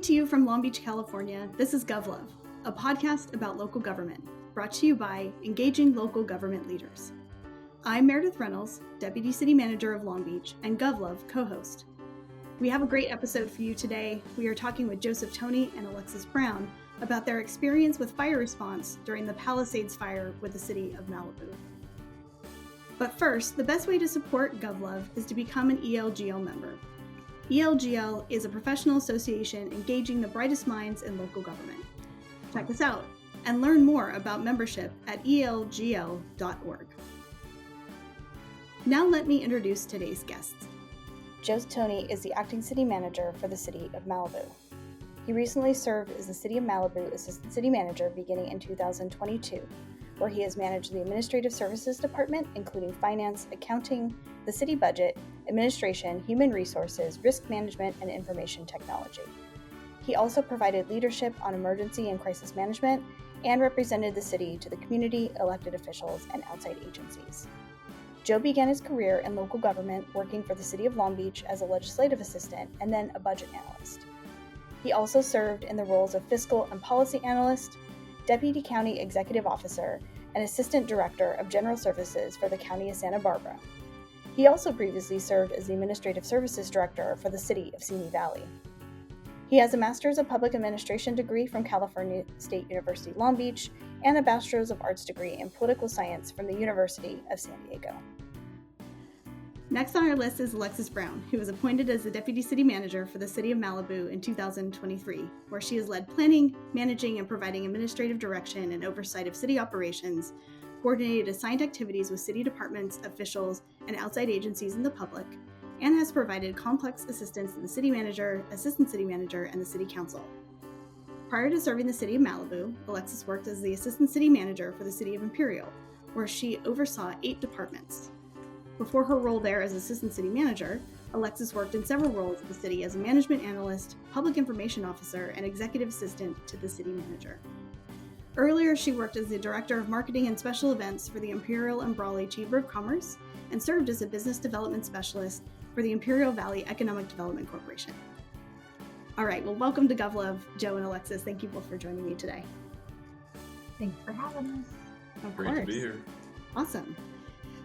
Coming to you from Long Beach, California, this is GovLove, a podcast about local government, brought to you by engaging local government leaders. I'm Meredith Reynolds, Deputy City Manager of Long Beach, and GovLove co-host. We have a great episode for you today. We are talking with Toney and Alexis Brown about their experience with fire response during the Palisades Fire with the city of Malibu. But first, the best way to support GovLove is to become an ELGL member. ELGL is a professional association engaging the brightest minds in local government. Check us out and learn more about membership at elgl.org. Now let me introduce today's guests. Toney is the acting city manager for the city of Malibu. He recently served as the City of Malibu Assistant City Manager beginning in 2022, where he has managed the Administrative Services Department, including finance, accounting, the city budget, administration, human resources, risk management, and information technology. He also provided leadership on emergency and crisis management and represented the city to the community, elected officials, and outside agencies. Joe began his career in local government working for the City of Long Beach as a legislative assistant and then a budget analyst. He also served in the roles of fiscal and policy analyst, deputy county executive officer, and assistant director of general services for the county of Santa Barbara. He also previously served as the administrative services director for the city of Simi Valley. He has a Master's of Public Administration degree from California State University, Long Beach, and a Bachelor's of Arts degree in Political Science from the University of San Diego. Next on our list is Alexis Brown, who was appointed as the Deputy City Manager for the City of Malibu in 2023, where she has led planning, managing, and providing administrative direction and oversight of city operations, coordinated assigned activities with city departments, officials, and outside agencies and the public, and has provided complex assistance to the City Manager, Assistant City Manager, and the City Council. Prior to serving the City of Malibu, Alexis worked as the Assistant City Manager for the City of Imperial, where she oversaw 8 departments. Before her role there as Assistant City Manager, Alexis worked in several roles at the city as a management analyst, public information officer, and executive assistant to the City Manager. Earlier, she worked as the Director of Marketing and Special Events for the Imperial and Brawley Chamber of Commerce and served as a Business Development Specialist for the Imperial Valley Economic Development Corporation. All right, well, welcome to GovLove, Joe and Alexis. Thank you both for joining me today. Thanks for having us. Of Great course. to be here. Awesome.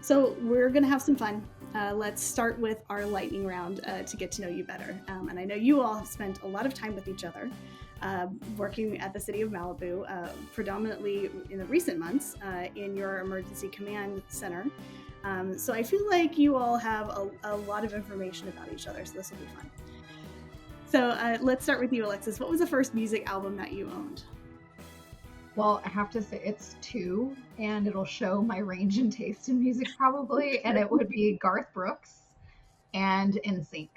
So we're going to have some fun. Let's start with our lightning round to get to know you better. And I know you all have spent a lot of time with each other working at the City of Malibu, predominantly in the recent months in your emergency command center. So I feel like you all have a lot of information about each other, so this will be fun. So let's start with you, Alexis. What was the first music album that you owned? Well, I have to say it's 2, and it'll show my range and taste in music probably, and it would be Garth Brooks and NSYNC.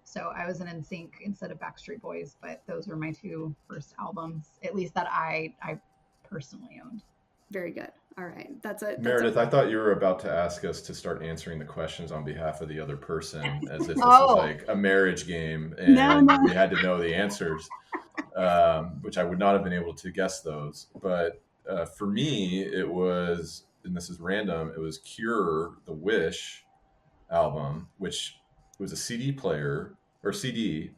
So I was in NSYNC instead of Backstreet Boys, but those were my 2 first albums, at least that I personally owned. Very good. All right. Meredith, I thought you were about to ask us to start answering the questions on behalf of the other person as if this was like a marriage game and we had to know the answers, which I would not have been able to guess those. But for me, it was, and this is random, it was Cure, the Wish album, which was a CD player or CD.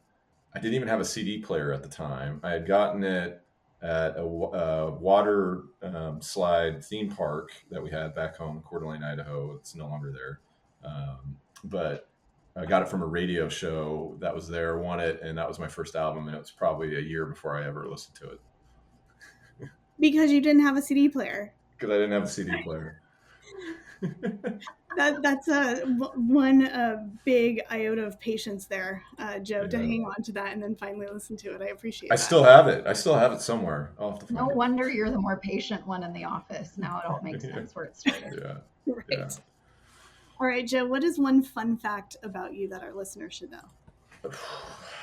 I didn't even have a CD player at the time. I had gotten it at a water slide theme park that we had back home in Coeur d'Alene, Idaho. It's no longer there. But I got it from a radio show that was there, won it, and that was my first album, and it was probably a year before I ever listened to it. Because you didn't have a CD player. Because I didn't have a CD player. That's one big iota of patience there, Joe, to hang on to that and then finally listen to it. I appreciate that. I still have it somewhere. I'll have to find No it. wonder you're the more patient one in the office. Now it all makes sense where it started. Yeah. Right. Yeah. All right, Joe, what is one fun fact about you that our listeners should know?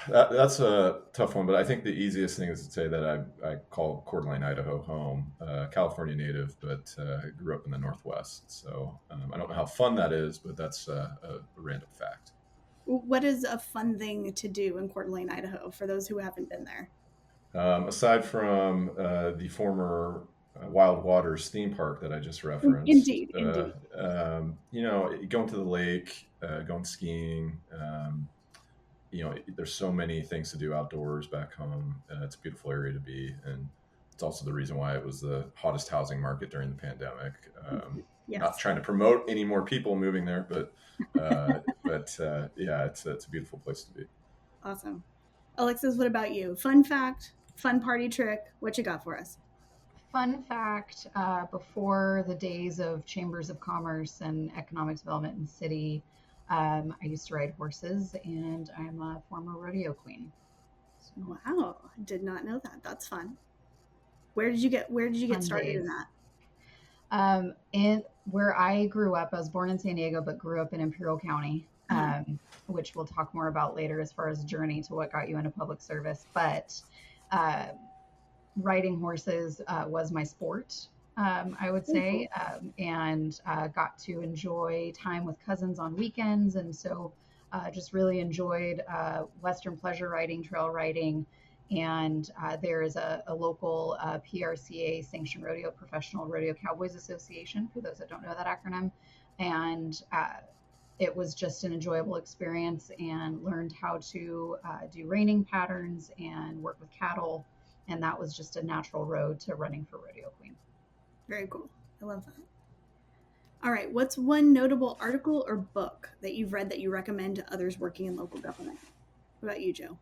That's a tough one, but I think the easiest thing is to say that I call Coeur d'Alene, Idaho home. California native, but grew up in the Northwest. So I don't know how fun that is, but that's a random fact. What is a fun thing to do in Coeur d'Alene, Idaho, for those who haven't been there? Aside from the former Wild Waters theme park that I just referenced. Indeed. Going to the lake, going skiing, there's so many things to do outdoors back home. It's a beautiful area to be, and it's also the reason why it was the hottest housing market during the pandemic. Yes. Not trying to promote any more people moving there, but yeah, it's a beautiful place to be. Awesome. Alexis, what about you? Fun fact, fun party trick. What you got for us? Fun fact, before the days of chambers of commerce and economic development in the city, I used to ride horses, and I'm a former rodeo queen. So, wow, I did not know that. That's fun. Where did you get started in that? In where I grew up, I was born in San Diego, but grew up in Imperial County, which we'll talk more about later as far as journey to what got you into public service. But riding horses was my sport, I would say, and got to enjoy time with cousins on weekends. And so just really enjoyed Western pleasure riding, trail riding. And there is a local PRCA sanctioned rodeo, Professional Rodeo Cowboys Association, for those that don't know that acronym. And it was just an enjoyable experience, and learned how to do reining patterns and work with cattle. And that was just a natural road to running for rodeo queen. Very cool. I love that. All right. What's one notable article or book that you've read that you recommend to others working in local government? What about you, Joe?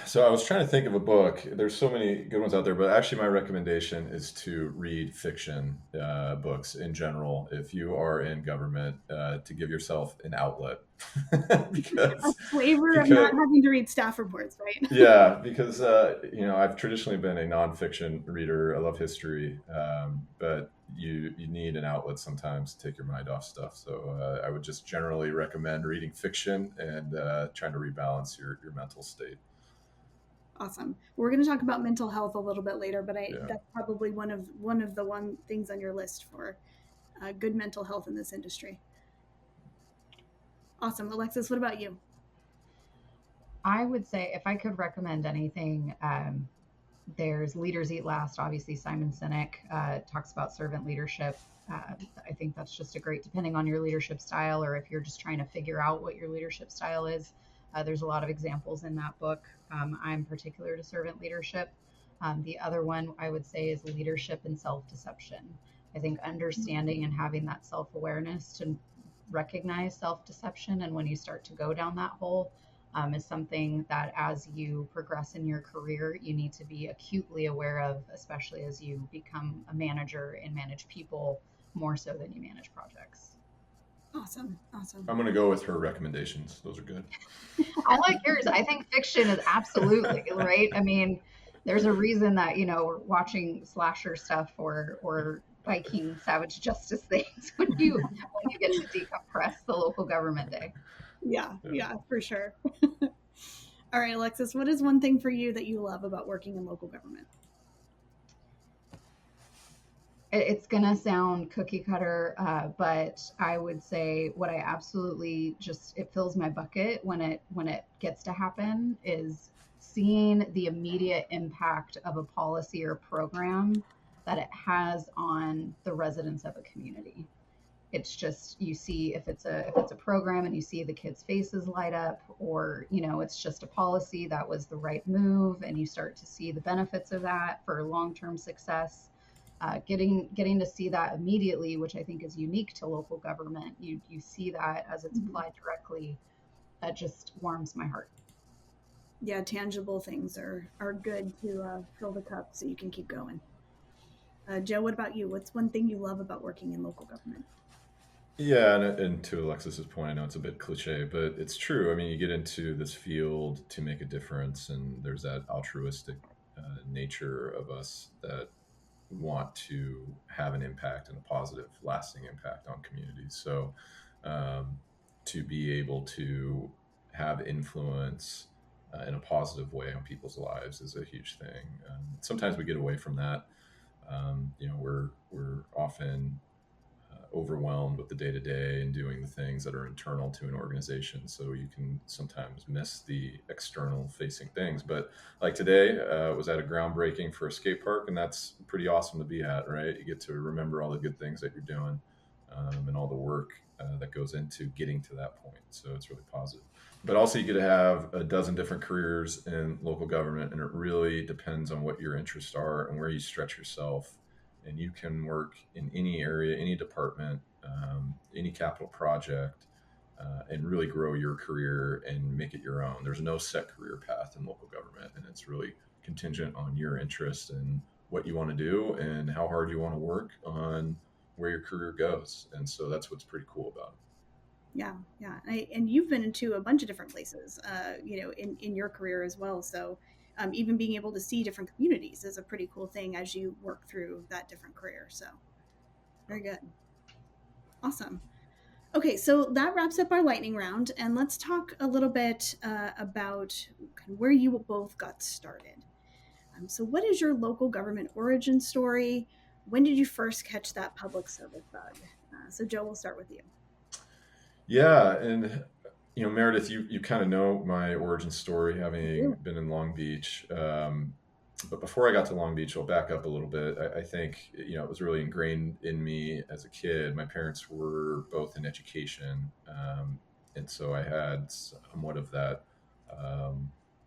So I was trying to think of a book. There's so many good ones out there, but actually my recommendation is to read fiction books in general. If you are in government, to give yourself an outlet. Because, a flavor of not having to read staff reports, right? Yeah, because I've traditionally been a nonfiction reader. I love history, but you need an outlet sometimes to take your mind off stuff. So I would just generally recommend reading fiction and trying to rebalance your mental state. Awesome. We're going to talk about mental health a little bit later, but that's probably one of the things on your list for good mental health in this industry. Awesome. Alexis, what about you? I would say if I could recommend anything, there's Leaders Eat Last. Obviously, Simon Sinek talks about servant leadership. I think that's just a great, depending on your leadership style, or if you're just trying to figure out what your leadership style is. There's a lot of examples in that book. I'm particular to servant leadership. The other one I would say is leadership and self-deception. I think understanding and having that self-awareness to recognize self-deception, and when you start to go down that hole, is something that as you progress in your career, you need to be acutely aware of, especially as you become a manager and manage people more so than you manage projects. Awesome. I'm going to go with her recommendations. Those are good. I like yours. I think fiction is absolutely right. I mean, there's a reason that, we're watching slasher stuff or Viking savage justice things when you get to decompress the local government day. Yeah, for sure. All right, Alexis, what is one thing for you that you love about working in local government? It's going to sound cookie cutter, but I would say what I absolutely it fills my bucket when it gets to happen is seeing the immediate impact of a policy or program that it has on the residents of a community. It's just, you see if it's a program and you see the kids' faces light up, or, it's just a policy that was the right move, and you start to see the benefits of that for long-term success. Getting to see that immediately, which I think is unique to local government. You see that as it's applied directly. That just warms my heart. Yeah, tangible things are good to fill the cup so you can keep going. Joe, what about you? What's one thing you love about working in local government? Yeah, and to Alexis's point, I know it's a bit cliche, but it's true. I mean, you get into this field to make a difference, and there's that altruistic nature of us that want to have an impact and a positive, lasting impact on communities. So to be able to have influence in a positive way on people's lives is a huge thing. Sometimes we get away from that. We're often overwhelmed with the day-to-day and doing the things that are internal to an organization, so you can sometimes miss the external facing things. But like today, was at a groundbreaking for a skate park, and that's pretty awesome to be at, right? You get to remember all the good things that you're doing, and all the work that goes into getting to that point. So it's really positive. but also you get to have a dozen different careers in local government, and it really depends on what your interests are and where you stretch yourself. And you can work in any area, any department, any capital project, and really grow your career and make it your own. There's no set career path in local government, and it's really contingent on your interest and what you want to do and how hard you want to work on where your career goes. And so that's what's pretty cool about it. Yeah, yeah. And you've been into a bunch of different places, in your career as well. So even being able to see different communities is a pretty cool thing as you work through that different career. So very good. Awesome. Okay, so that wraps up our lightning round, and let's talk a little bit about where you both got started. So what is your local government origin story? When did you first catch that public service bug? So Joe, we'll start with you. Yeah, and Meredith, you kind of know my origin story, having been in Long Beach. But before I got to Long Beach, I'll back up a little bit. I think it was really ingrained in me as a kid. My parents were both in education, and so I had somewhat of that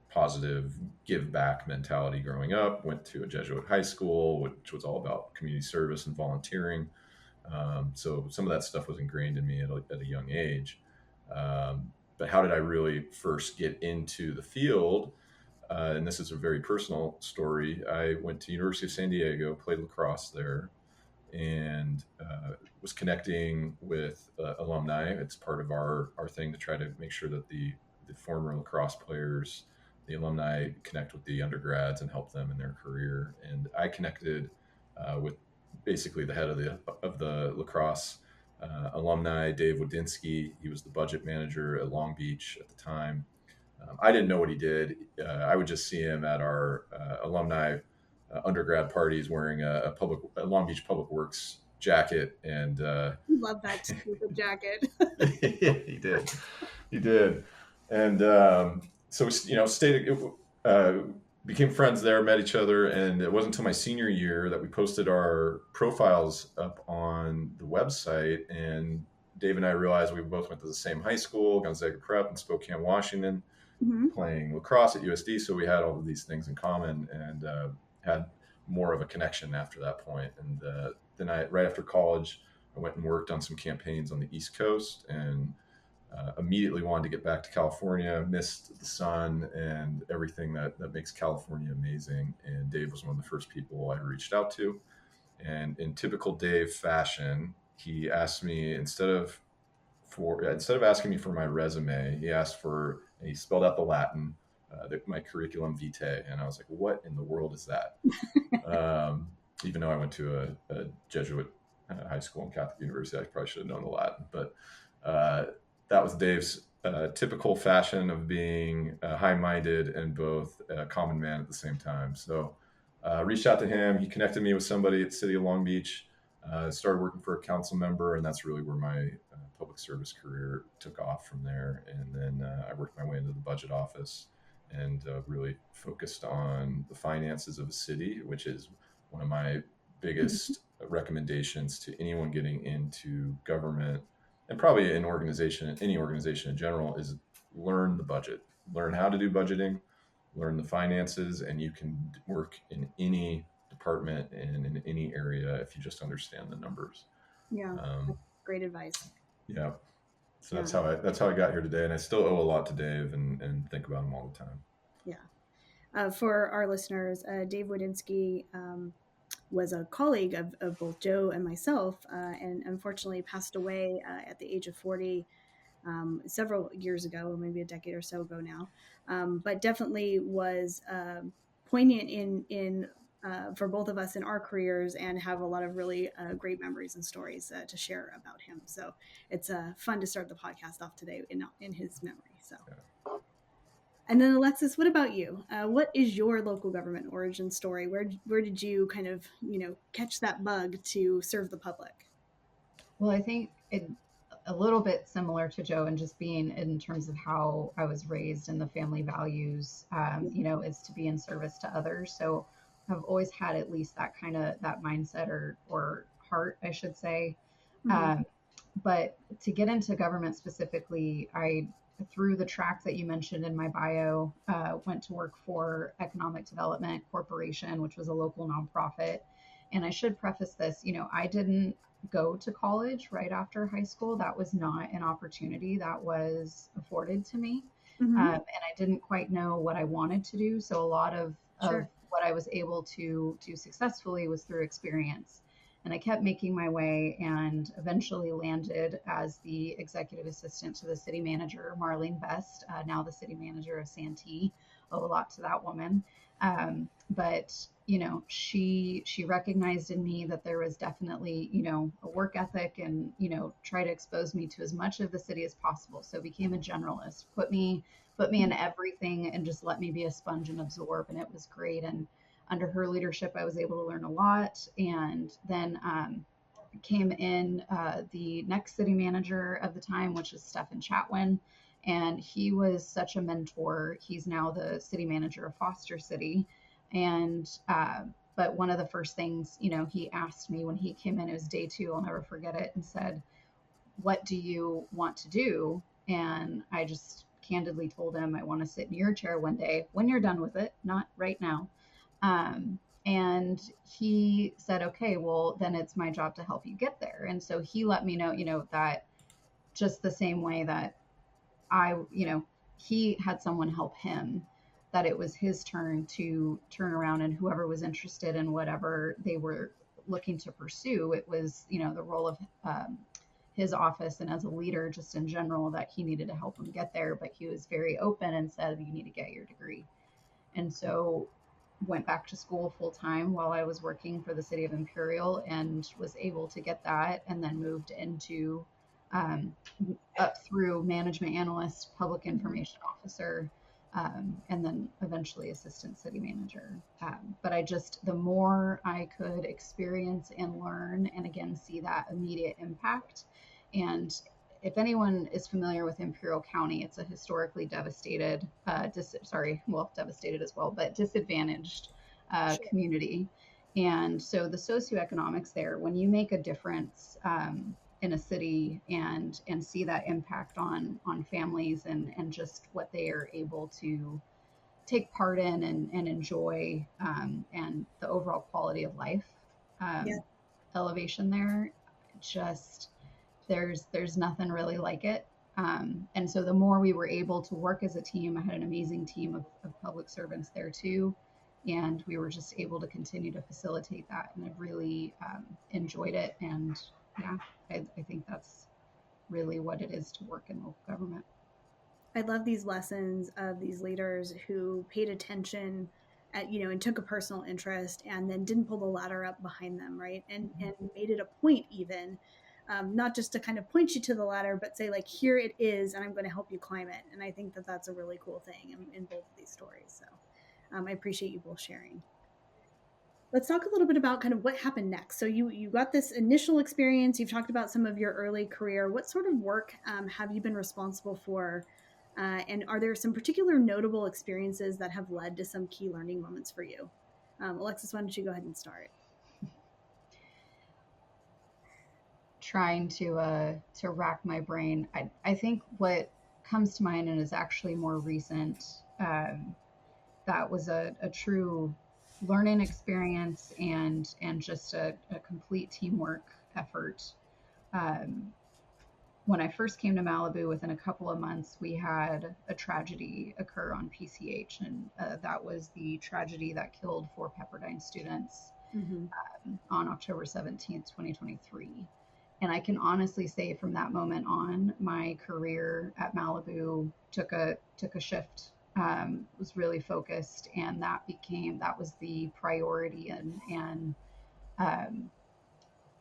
positive give back mentality growing up. Went to a Jesuit high school, which was all about community service and volunteering. So some of that stuff was ingrained in me at a young age. But how did I really first get into the field? And this is a very personal story. I went to University of San Diego, played lacrosse there, and was connecting with alumni. It's part of our thing to try to make sure that the former lacrosse players, the alumni, connect with the undergrads and help them in their career. And I connected with basically the head of the lacrosse alumni, Dave Wodinsky. He was the budget manager at Long Beach at the time. I didn't know what he did. I would just see him at our alumni undergrad parties wearing a Long Beach Public Works jacket, and love that stupid jacket. He did, and so stayed. Became friends there, met each other, and it wasn't until my senior year that we posted our profiles up on the website, and Dave and I realized we both went to the same high school, Gonzaga Prep in Spokane, Washington, playing lacrosse at USD, so we had all of these things in common, and had more of a connection after that point. And then right after college, I went and worked on some campaigns on the East Coast, and immediately wanted to get back to California, missed the sun and everything that makes California amazing. And Dave was one of the first people I reached out to. And in typical Dave fashion, he asked me, instead of asking me for my resume, and he spelled out the Latin, my curriculum vitae. And I was like, what in the world is that? Even though I went to a Jesuit high school and Catholic university, I probably should have known the Latin. But that was Dave's typical fashion of being high-minded and both a common man at the same time. So reached out to him. He connected me with somebody at the City of Long Beach, started working for a council member, and that's really where my public service career took off from there. And then I worked my way into the budget office and really focused on the finances of a city, which is one of my biggest recommendations to anyone getting into government, and probably any organization in general, is learn the budget, learn how to do budgeting, learn the finances, and you can work in any department and in any area if you just understand the numbers. Yeah, great advice. Yeah, so that's how I got here today, and I still owe a lot to Dave and think about him all the time. Yeah, for our listeners, Dave Wodinsky was a colleague of both Joe and myself, and unfortunately passed away at the age of 40 several years ago, maybe a decade or so ago now. But definitely was poignant in for both of us in our careers, and have a lot of really great memories and stories to share about him. So it's fun to start the podcast off today in his memory. So. Yeah. And then Alexis, what about you? What is your local government origin story? Where did you kind of, catch that bug to serve the public? Well, I think a little bit similar to Joe, and just being in terms of how I was raised and the family values, is to be in service to others. So I've always had at least that kind of that mindset or heart, I should say. Mm-hmm. But to get into government specifically, I through the track that you mentioned in my bio, went to work for Economic Development Corporation, which was a local nonprofit. And I should preface this, I didn't go to college right after high school. That was not an opportunity that was afforded to me. And I didn't quite know what I wanted to do. So a lot of what I was able to do successfully was through experience. And I kept making my way and eventually landed as the executive assistant to the city manager, Marlene Best, now the city manager of Santee. Owe a lot to that woman. But she recognized in me that there was definitely, a work ethic and, try to expose me to as much of the city as possible. So became a generalist, put me in everything and just let me be a sponge and absorb. And it was great. And under her leadership, I was able to learn a lot. And then came in the next city manager of the time, which is Stephen Chatwin. And he was such a mentor. He's now the city manager of Foster City. And but one of the first things, he asked me when he came in, it was day 2, I'll never forget it, and said, "What do you want to do?" And I just candidly told him, "I want to sit in your chair one day when you're done with it, not right now." And he said, "Okay, well, then it's my job to help you get there." And so he let me know, that just the same way that he had someone help him, that it was his turn to turn around, and whoever was interested in whatever they were looking to pursue, it was, the role of his office and as a leader just in general, that he needed to help him get there. But he was very open and said, "You need to get your degree." And so went back to school full time while I was working for the city of Imperial and was able to get that, and then moved into up through management analyst, public information officer, and then eventually assistant city manager. But the more I could experience and learn, and again, see that immediate impact. And if anyone is familiar with Imperial County, it's a historically devastated, devastated as well, but disadvantaged community. And so the socioeconomics there, when you make a difference in a city and see that impact on families and just what they are able to take part in and enjoy, and the overall quality of life elevation there, just there's nothing really like it. And so the more we were able to work as a team, I had an amazing team of public servants there too. And we were just able to continue to facilitate that. And I really enjoyed it. And yeah, I think that's really what it is to work in local government. I love these lessons of these leaders who paid attention and took a personal interest and then didn't pull the ladder up behind them, right? And made it a point even, not just to kind of point you to the ladder, but say like, here it is, and I'm going to help you climb it. And I think that that's a really cool thing in both of these stories. So I appreciate you both sharing. Let's talk a little bit about kind of what happened next. So you got this initial experience. You've talked about some of your early career. What sort of work have you been responsible for? And are there some particular notable experiences that have led to some key learning moments for you? Alexis, why don't you go ahead and start? Trying to rack my brain. I think what comes to mind and is actually more recent, that was a true learning experience and just a complete teamwork effort. When I first came to Malibu, within a couple of months, we had a tragedy occur on PCH, and that was the tragedy that killed 4 Pepperdine students on October 17th, 2023. And I can honestly say from that moment on, my career at Malibu took a shift, was really focused, and that was the priority. And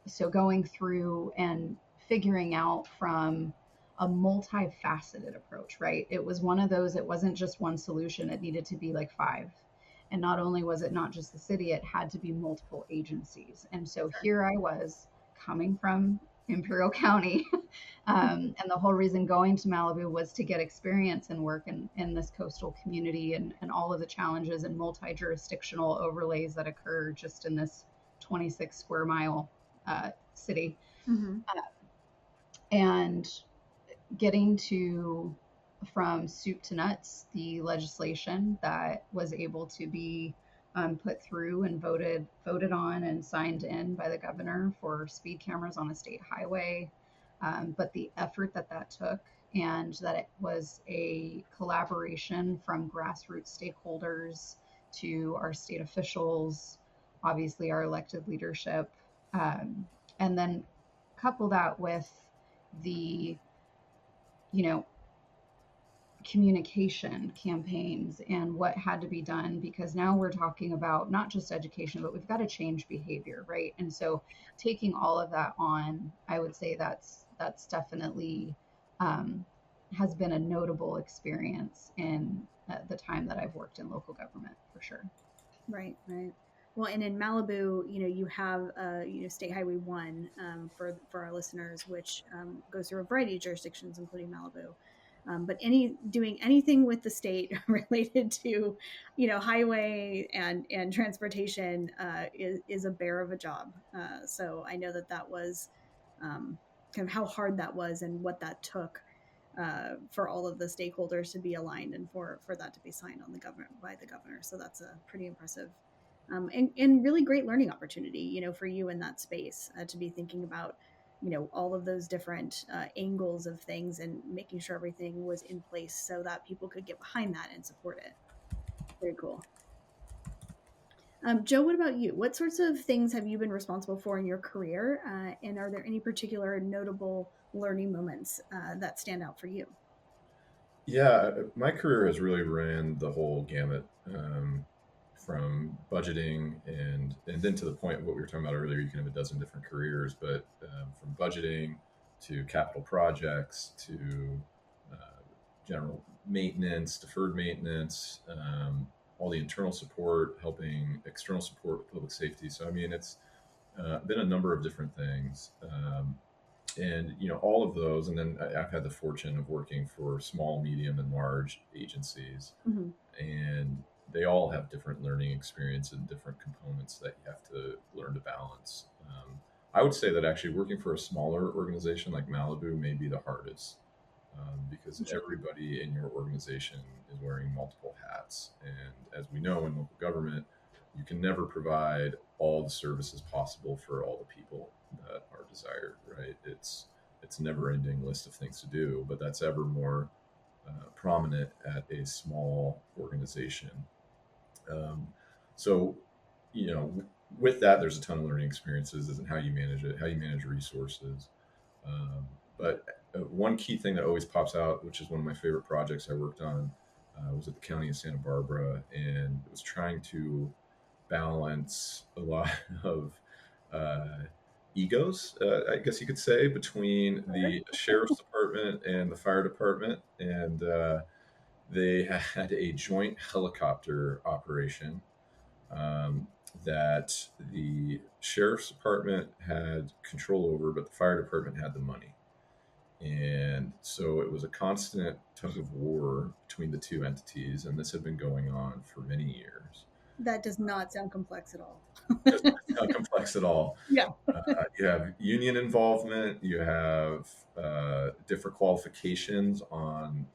so going through and figuring out from a multifaceted approach, right? It was one of those, it wasn't just one solution. It needed to be like 5. And not only was it not just the city, it had to be multiple agencies. And so here I was coming from Imperial County. And the whole reason going to Malibu was to get experience and work in this coastal community and all of the challenges and multi-jurisdictional overlays that occur just in this 26 square mile city. And getting to from soup to nuts the legislation that was able to be put through and voted on and signed in by the governor for speed cameras on a state highway. But the effort that took, and that it was a collaboration from grassroots stakeholders to our state officials, obviously our elected leadership, and then couple that with the, you know, communication campaigns and what had to be done, because now we're talking about not just education, but we've got to change behavior, right? And so taking all of that on, I would say that's definitely has been a notable experience in the time that I've worked in local government, for sure. Right. Well, and in Malibu, you have State Highway 1 for our listeners, which goes through a variety of jurisdictions, including Malibu. But doing anything with the state related to, highway and transportation is a bear of a job. So I know that was kind of how hard that was and what that took for all of the stakeholders to be aligned and for that to be signed on by the governor. So that's a pretty impressive and really great learning opportunity, for you in that space to be thinking about all of those different angles of things and making sure everything was in place so that people could get behind that and support it. Very cool. Joe, what about you? What sorts of things have you been responsible for in your career? And are there any particular notable learning moments that stand out for you? Yeah, my career has really ran the whole gamut, from budgeting and then to the point of what we were talking about earlier. You can have a dozen different careers, but from budgeting to capital projects to general maintenance, deferred maintenance, all the internal support, helping external support with public safety. So, I mean, it's been a number of different things. And, all of those. And then I've had the fortune of working for small, medium, and large agencies. Mm-hmm. And they all have different learning experience and different components that you have to learn to balance. I would say that actually working for a smaller organization like Malibu may be the hardest. Because everybody in your organization is wearing multiple hats. And as we know in local government, you can never provide all the services possible for all the people that are desired, right? It's a never-ending list of things to do, but that's ever more prominent at a small organization. So, with that, there's a ton of learning experiences and how you manage it, how you manage resources. But one key thing that always pops out, which is one of my favorite projects I worked on, was at the County of Santa Barbara, and it was trying to balance a lot of egos, I guess you could say, between the sheriff's department and the fire department. And they had a joint helicopter operation that the sheriff's department had control over, but the fire department had the money. And so it was a constant tug of war between the two entities, and this had been going on for many years. That does not sound complex at all. Does not sound complex at all. Yeah. You have union involvement. You have different qualifications on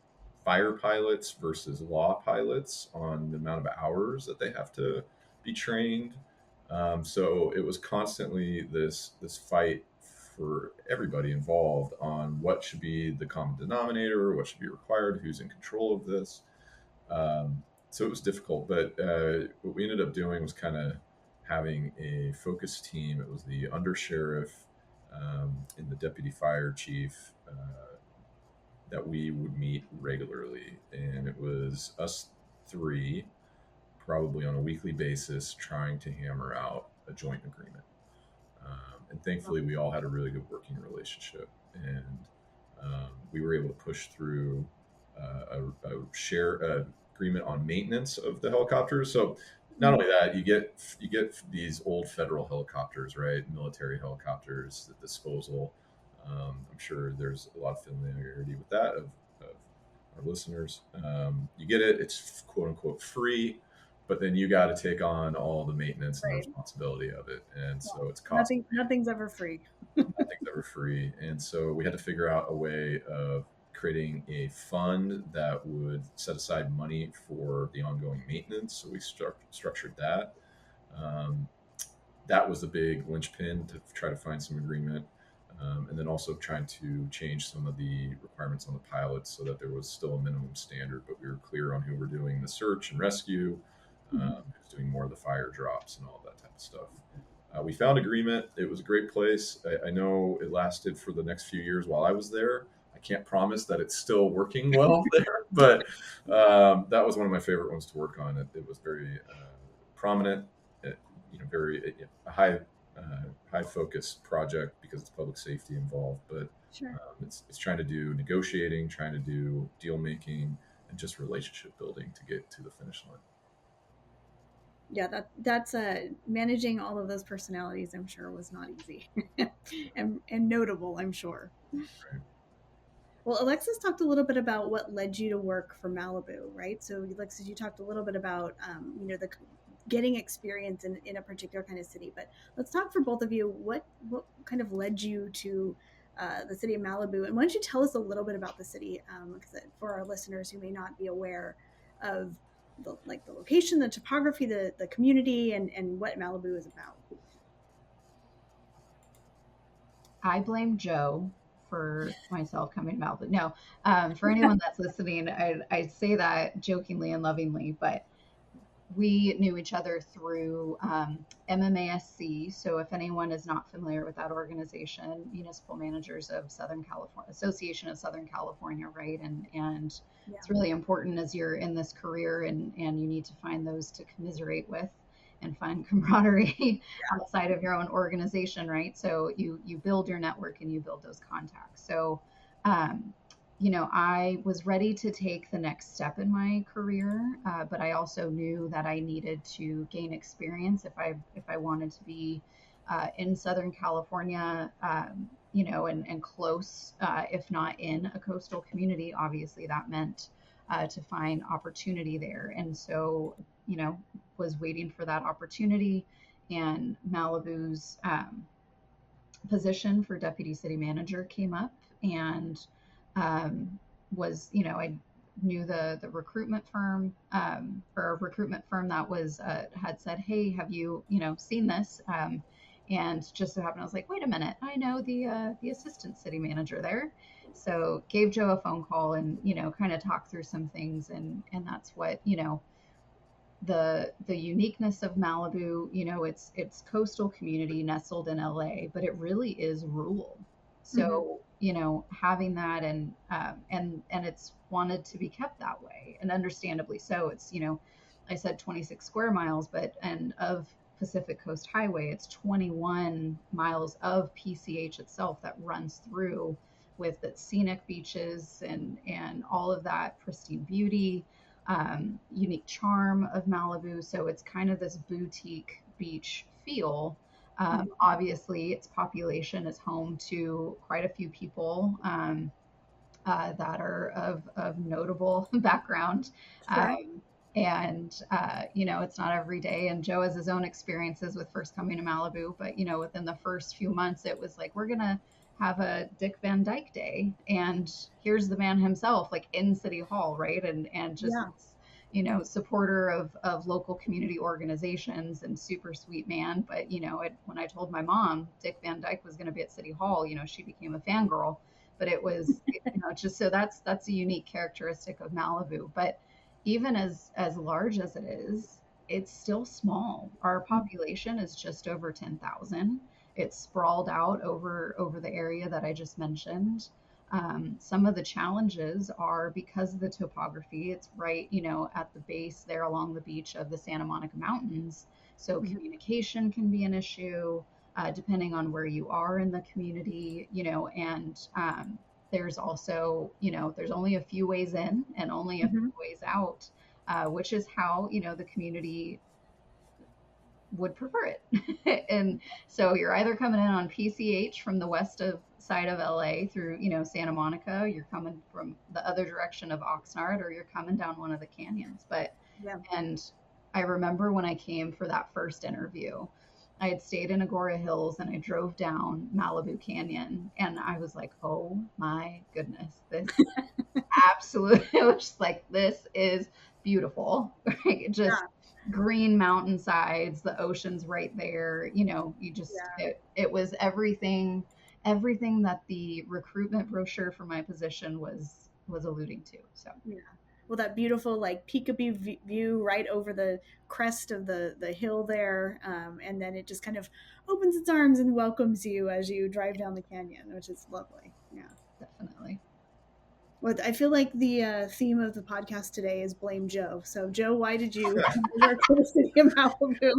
fire pilots versus law pilots on the amount of hours that they have to be trained. So it was constantly this fight for everybody involved on what should be the common denominator, what should be required, who's in control of this. So it was difficult, but what we ended up doing was kind of having a focus team. It was the undersheriff and the deputy fire chief that we would meet regularly. And it was us three, probably on a weekly basis, trying to hammer out a joint agreement. And thankfully, we all had a really good working relationship. And we were able to push through a share agreement on maintenance of the helicopters. So not only that, you get these old federal helicopters, right? Military helicopters at disposal. I'm sure there's a lot of familiarity with that of our listeners. You get it; it's quote unquote free, but then you got to take on all the maintenance and responsibility of it, and so it's costly. Nothing's ever free. Nothing's ever free, and so we had to figure out a way of creating a fund that would set aside money for the ongoing maintenance. So we structured that. Um, that was the big linchpin to try to find some agreement. And then also trying to change some of the requirements on the pilots so that there was still a minimum standard, but we were clear on who were doing the search and rescue, who's doing more of the fire drops and all that type of stuff. We found agreement. It was a great place. I know it lasted for the next few years while I was there. I can't promise that it's still working well there, but that was one of my favorite ones to work on. It was very prominent, very high focus project because it's public safety involved. But Sure. It's trying to do negotiating, trying to do deal making, and just relationship building to get to the finish line. Yeah, that's managing all of those personalities, I'm sure, was not easy and notable, I'm sure. Right. Well, Alexis talked a little bit about what led you to work for Malibu, right? So, Alexis, you talked a little bit about, the getting experience in a particular kind of city. But let's talk for both of you. What kind of led you to the city of Malibu? And why don't you tell us a little bit about the city, for our listeners who may not be aware of the location, the topography, the community, and what Malibu is about. I blame Joe for myself coming to Malibu. No, for anyone that's listening, I say that jokingly and lovingly, but we knew each other through MMASC. So if anyone is not familiar with that organization, Municipal Managers of Southern California, Association of Southern California, right? And it's really important as you're in this career and you need to find those to commiserate with and find camaraderie outside of your own organization, right? So you build your network and you build those contacts. So I was ready to take the next step in my career, but I also knew that I needed to gain experience if I wanted to be in Southern California, and close, if not in a coastal community. Obviously, that meant to find opportunity there, and so was waiting for that opportunity, and Malibu's position for deputy city manager came up, and I knew the recruitment firm, or a recruitment firm that was had said, hey, have you seen this? And just so happened, I was like, wait a minute, I know the assistant city manager there. So gave Joe a phone call and kind of talked through some things, and that's what the uniqueness of Malibu. It's coastal community nestled in LA, but it really is rural. So having that and it's wanted to be kept that way, and understandably so. It's I said 26 square miles, but and of Pacific Coast Highway, it's 21 miles of PCH itself that runs through with its scenic beaches and all of that pristine beauty, unique charm of Malibu. So it's kind of this boutique beach feel. Obviously, its population is home to quite a few people that are of notable background. Sure. It's not every day. And Joe has his own experiences with first coming to Malibu. But, within the first few months, it was like, we're going to have a Dick Van Dyke Day. And here's the man himself, like in City Hall, right? And just... supporter of local community organizations and super sweet man. But, when I told my mom Dick Van Dyke was going to be at City Hall, she became a fangirl. But it was, just so that's a unique characteristic of Malibu. But even as large as it is, it's still small. Our population is just over 10,000. It's sprawled out over the area that I just mentioned. Some of the challenges are because of the topography. It's right, at the base there along the beach of the Santa Monica Mountains. So communication can be an issue, depending on where you are in the community, and there's also, there's only a few ways in and only a few ways out, which is how, the community would prefer it. And so you're either coming in on PCH from the west side of LA through, Santa Monica, you're coming from the other direction of Oxnard, or you're coming down one of the canyons. And I remember when I came for that first interview, I had stayed in Agora Hills and I drove down Malibu Canyon and I was like, oh my goodness, this absolutely, it was just like, this is beautiful. Right? Just green mountainsides, the ocean's right there. You just, it was everything that the recruitment brochure for my position was alluding to. So yeah. Well, that beautiful like peekaboo view right over the crest of the hill there, and then it just kind of opens its arms and welcomes you as you drive down the canyon, which is lovely. Yeah, definitely. Well, I feel like the theme of the podcast today is blame Joe. So, Joe, why did you work for the city of Malibu?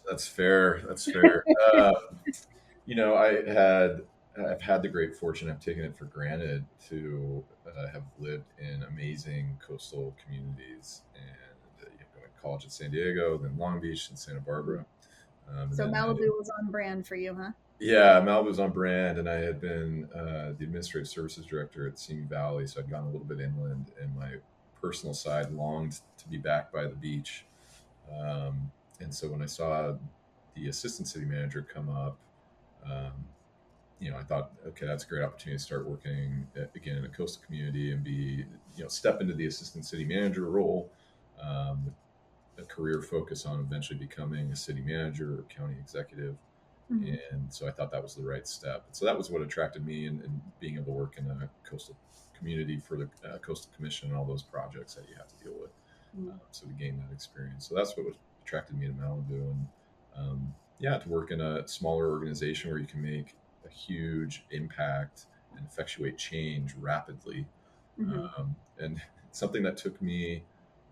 That's fair. That's fair. I've had the great fortune. I've taken it for granted to have lived in amazing coastal communities, and going to college in San Diego, then Long Beach and Santa Barbara. So Malibu was on brand for you, huh? Yeah, Malibu was on brand, and I had been the administrative services director at Simi Valley, so I'd gone a little bit inland, and my personal side longed to be back by the beach. And so when I saw the assistant city manager come up, I thought, okay, that's a great opportunity to start working again in a coastal community and step into the assistant city manager role, with a career focus on eventually becoming a city manager or county executive. Mm-hmm. And so I thought that was the right step. And so that was what attracted me in being able to work in a coastal community for the Coastal Commission and all those projects that you have to deal with. Mm-hmm. So to gain that experience. So that's what attracted me to Malibu. And to work in a smaller organization where you can make a huge impact and effectuate change rapidly. Mm-hmm. And something that took me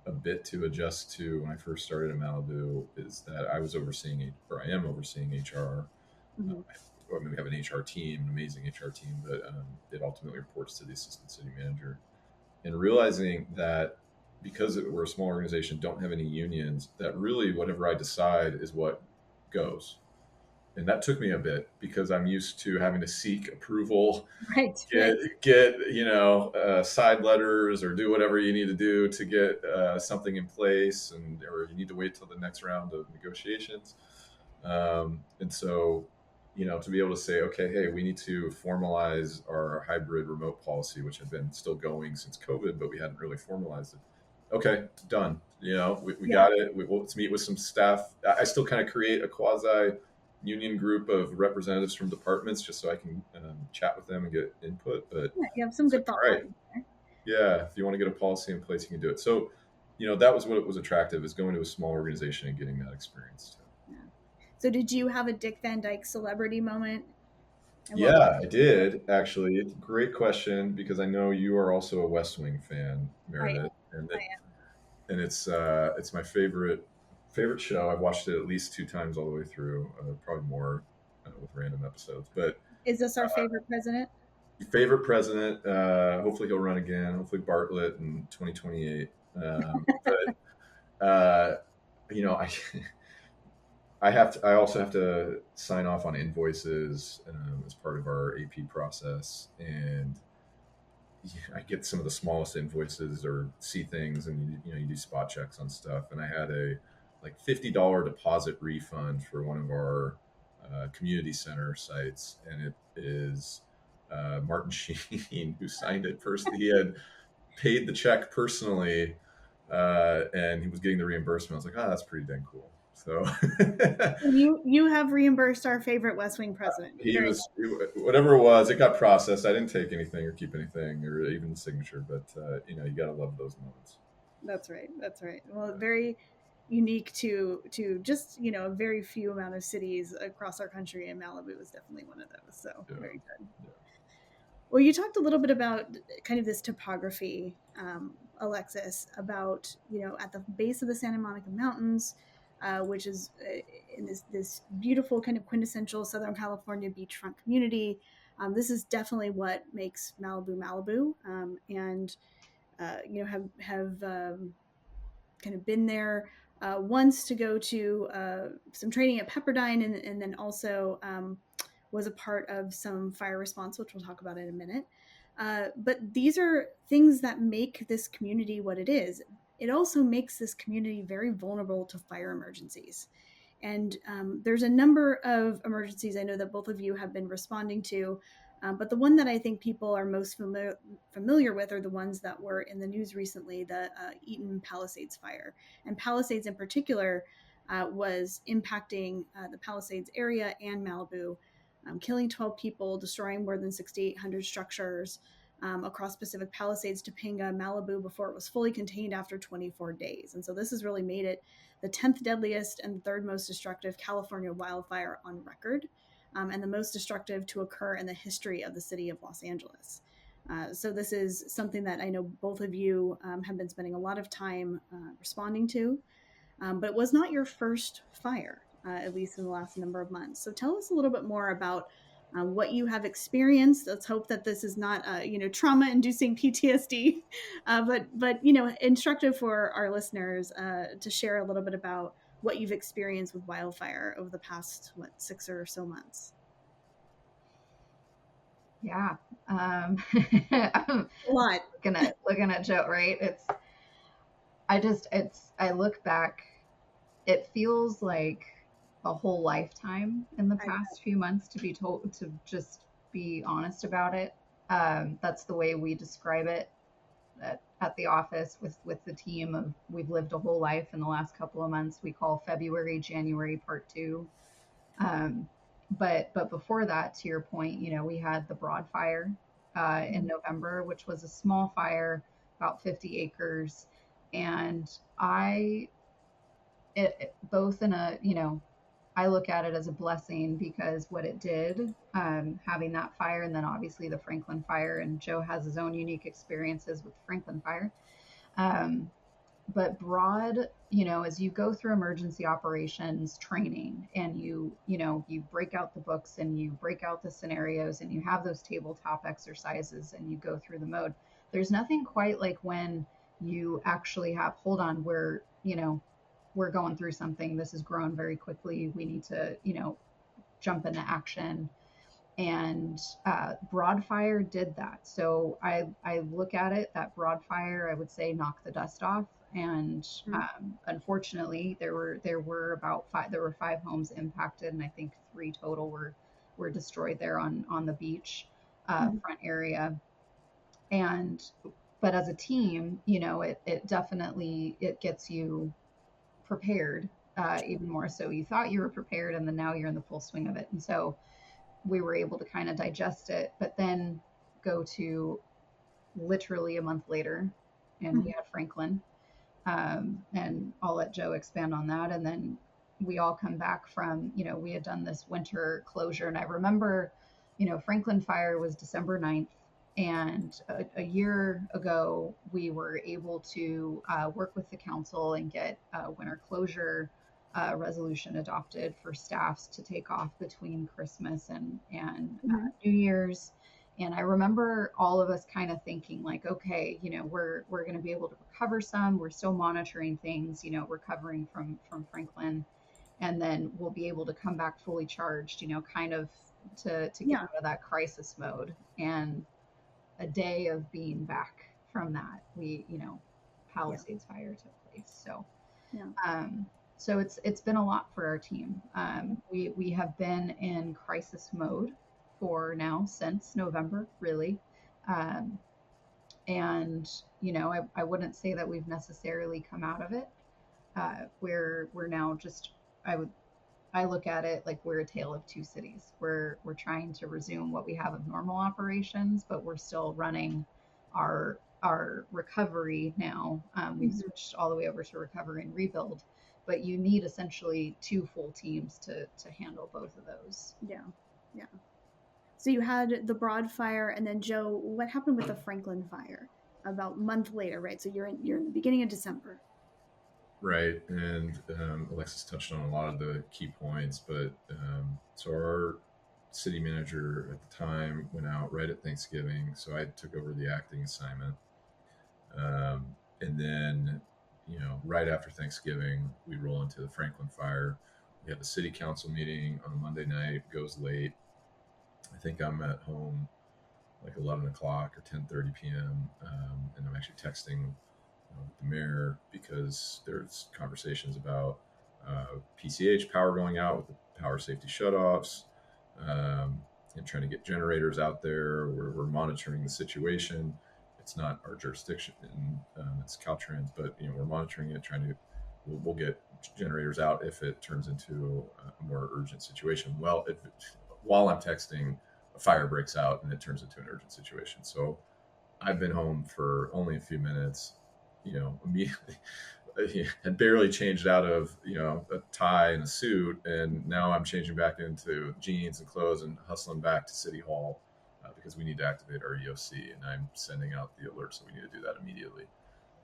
a bit to adjust to when I first started in Malibu is that I am overseeing HR. Mm-hmm. We have an HR team, an amazing HR team, but it ultimately reports to the assistant city manager. And realizing that because we're a small organization, don't have any unions, that really whatever I decide is what goes. And that took me a bit because I'm used to having to seek approval, get side letters or do whatever you need to do to get something in place, or you need to wait till the next round of negotiations. And so, to be able to say, okay, hey, we need to formalize our hybrid remote policy, which had been still going since COVID, but we hadn't really formalized it. Okay, done. We got it. Let's meet with some staff. I still kind of create a quasi union group of representatives from departments just so I can chat with them and get input. But you have some good thought. Right. Yeah, if you want to get a policy in place, you can do it. So, that was what was attractive, is going to a small organization and getting that experience too. Yeah. So did you have a Dick Van Dyke celebrity moment? Yeah, I did, actually. It's a great question because I know you are also a West Wing fan, Meredith. I am. And it's my favorite show. I've watched it at least 2 times all the way through, probably more with random episodes. But is this our favorite president? Favorite president. Hopefully he'll run again. Hopefully Bartlett in 2028. I also have to sign off on invoices as part of our AP process, and I get some of the smallest invoices or see things, and you do spot checks on stuff. And I had a $50 deposit refund for one of our community center sites, and it is Martin Sheen who signed it first. He had paid the check personally, and he was getting the reimbursement. I was like, that's pretty dang cool. So you have reimbursed our favorite West Wing president. Whatever it was, it got processed. I didn't take anything or keep anything or even the signature, but you got to love those moments. That's right. Well, very unique to just a very few amount of cities across our country, and Malibu was definitely one of those. So very good. Yeah. Well, you talked a little bit about kind of this topography, Alexis, about at the base of the Santa Monica Mountains, which is in this beautiful kind of quintessential Southern California beachfront community. This is definitely what makes Malibu, and have kind of been there once to go to some training at Pepperdine, and then also was a part of some fire response, which we'll talk about in a minute. But these are things that make this community what it is. It also makes this community very vulnerable to fire emergencies. And there's a number of emergencies I know that both of you have been responding to, but the one that I think people are most familiar with are the ones that were in the news recently, the Eaton Palisades Fire. And Palisades in particular was impacting the Palisades area and Malibu, killing 12 people, destroying more than 6,800 structures across Pacific Palisades, Topanga, Malibu before it was fully contained after 24 days. And so this has really made it the 10th deadliest and third most destructive California wildfire on record, and the most destructive to occur in the history of the city of Los Angeles. So this is something that I know both of you have been spending a lot of time responding to, but it was not your first fire, at least in the last number of months. So tell us a little bit more about what you have experienced. Let's hope that this is not, trauma-inducing PTSD, but instructive for our listeners to share a little bit about what you've experienced with wildfire over the past 6 or so months. Yeah, a lot. Looking at Joe, right? I look back. It feels like a whole lifetime in the past few months, to just be honest about it. That's the way we describe it at the office with the team. Of we've lived a whole life in the last couple of months. We call February, January part 2. But before that, to your point, we had the Broad Fire in November, which was a small fire, about 50 acres. And both in a, I look at it as a blessing, because what it did, having that fire, and then obviously the Franklin Fire, and Joe has his own unique experiences with the Franklin Fire. But Broad, as you go through emergency operations training, and you break out the books and you break out the scenarios and you have those tabletop exercises and you go through the mode, there's nothing quite like when you actually have, hold on, we're going through something. This has grown very quickly. We need to, jump into action. And Broadfire did that. So I look at it, that Broadfire, I would say, knocked the dust off. And unfortunately, there were about 5 homes impacted, and I think 3 total were destroyed there on the beach front area. But as a team, it definitely, it gets you prepared, even more so. You thought you were prepared, and then now you're in the full swing of it. And so we were able to kind of digest it, but then go to literally a month later, and we had Franklin, and I'll let Joe expand on that. And then we all come back from, we had done this winter closure, and I remember, Franklin Fire was December 9th. And a year ago, we were able to work with the council and get a winter closure resolution adopted for staffs to take off between Christmas and New Year's. And I remember all of us kind of thinking like, okay, we're going to be able to recover some. We're still monitoring things, recovering from Franklin, and then we'll be able to come back fully charged, kind of to get out of that crisis mode. And a day of being back from that, Palisades Fire took place. So, so it's been a lot for our team. We have been in crisis mode for now since November, really. And, I wouldn't say that we've necessarily come out of it. We're now just, I look at it like we're a tale of 2 cities. We're trying to resume what we have of normal operations, but we're still running our recovery now. We've switched all the way over to recovery and rebuild, but you need essentially 2 full teams to handle both of those. Yeah. So you had the Broad Fire, and then Joe, what happened with the Franklin Fire about a month later, right? So you're in the beginning of December. Right, and Alexis touched on a lot of the key points, but so our city manager at the time went out right at Thanksgiving, so I took over the acting assignment, and then right after Thanksgiving we roll into the Franklin Fire. We have a city council meeting on a Monday night, goes late. I think I'm at home like 11 o'clock or 10:30 p.m. And I'm actually texting with the mayor, because there's conversations about PCH, power going out with the power safety shutoffs, and trying to get generators out there. We're monitoring the situation. It's not our jurisdiction, it's Caltrans, but we're monitoring it, we'll get generators out if it turns into a more urgent situation. Well, while I'm texting, a fire breaks out and it turns into an urgent situation. So I've been home for only a few minutes, immediately. Had barely changed out of a tie and a suit, and now I'm changing back into jeans and clothes and hustling back to City Hall because we need to activate our EOC, and I'm sending out the alert, so we need to do that immediately.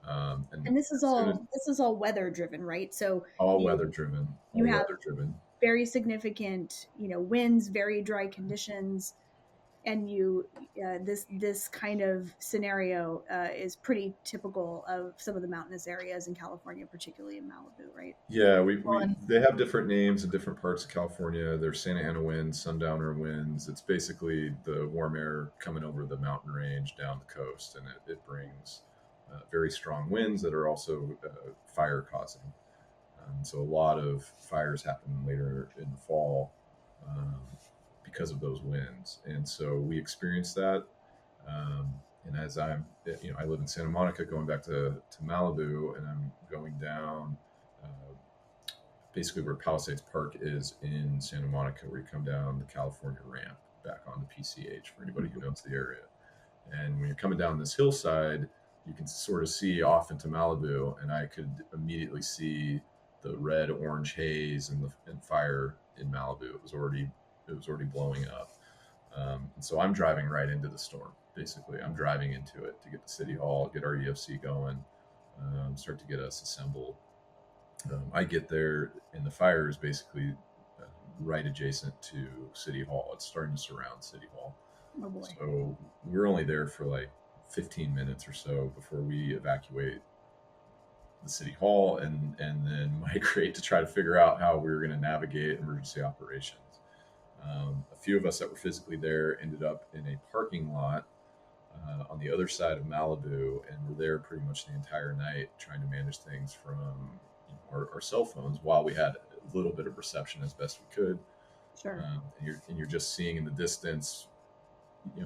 And this is all weather driven, right? So all weather driven. You have very significant winds, very dry conditions, and this kind of scenario is pretty typical of some of the mountainous areas in California, particularly in Malibu, right? Yeah, they have different names in different parts of California. There's Santa Ana winds, Sundowner winds. It's basically the warm air coming over the mountain range down the coast, and it brings very strong winds that are also fire causing. So a lot of fires happen later in the fall because of those winds, and so we experienced that. And as I live in Santa Monica, going back to Malibu, and I'm going down basically where Palisades Park is in Santa Monica, where you come down the California ramp back onto PCH for anybody who knows the area. And when you're coming down this hillside, you can sort of see off into Malibu, and I could immediately see the red orange haze and fire in Malibu. It was already blowing up. And so I'm driving right into the storm. Basically, I'm driving into it to get to City Hall, get our EFC going, start to get us assembled. I get there, and the fire is basically right adjacent to City Hall. It's starting to surround City Hall. Oh boy. So we're only there for like 15 minutes or so before we evacuate the City Hall and then migrate to try to figure out how we were going to navigate emergency operations. A few of us that were physically there ended up in a parking lot on the other side of Malibu, and we're there pretty much the entire night trying to manage things from our cell phones while we had a little bit of reception as best we could. Sure. And you're just seeing in the distance,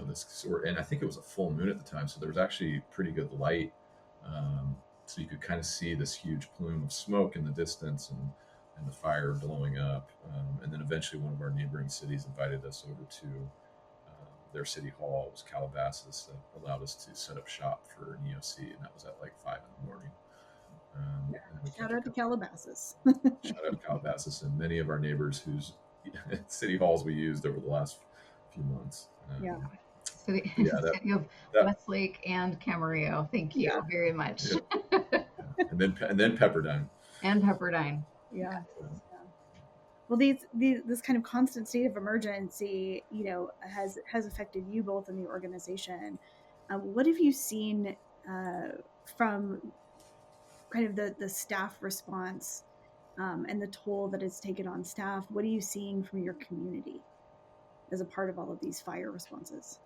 this sort, and I think it was a full moon at the time, so there was actually pretty good light. So you could kind of see this huge plume of smoke in the distance and the fire blowing up. And then eventually one of our neighboring cities invited us over to their city hall. It was Calabasas, that allowed us to set up shop for an EOC, and that was at like 5 a.m. Shout out to Calabasas. Shout out to Calabasas and many of our neighbors whose city halls we used over the last few months. So the city of Westlake and Camarillo. Thank you very much. Yeah. And then Pepperdine. And Pepperdine. Yeah. Well, this kind of constant state of emergency, has affected you both in the organization. What have you seen from kind of the staff response and the toll that it's taken on staff? What are you seeing from your community as a part of all of these fire responses?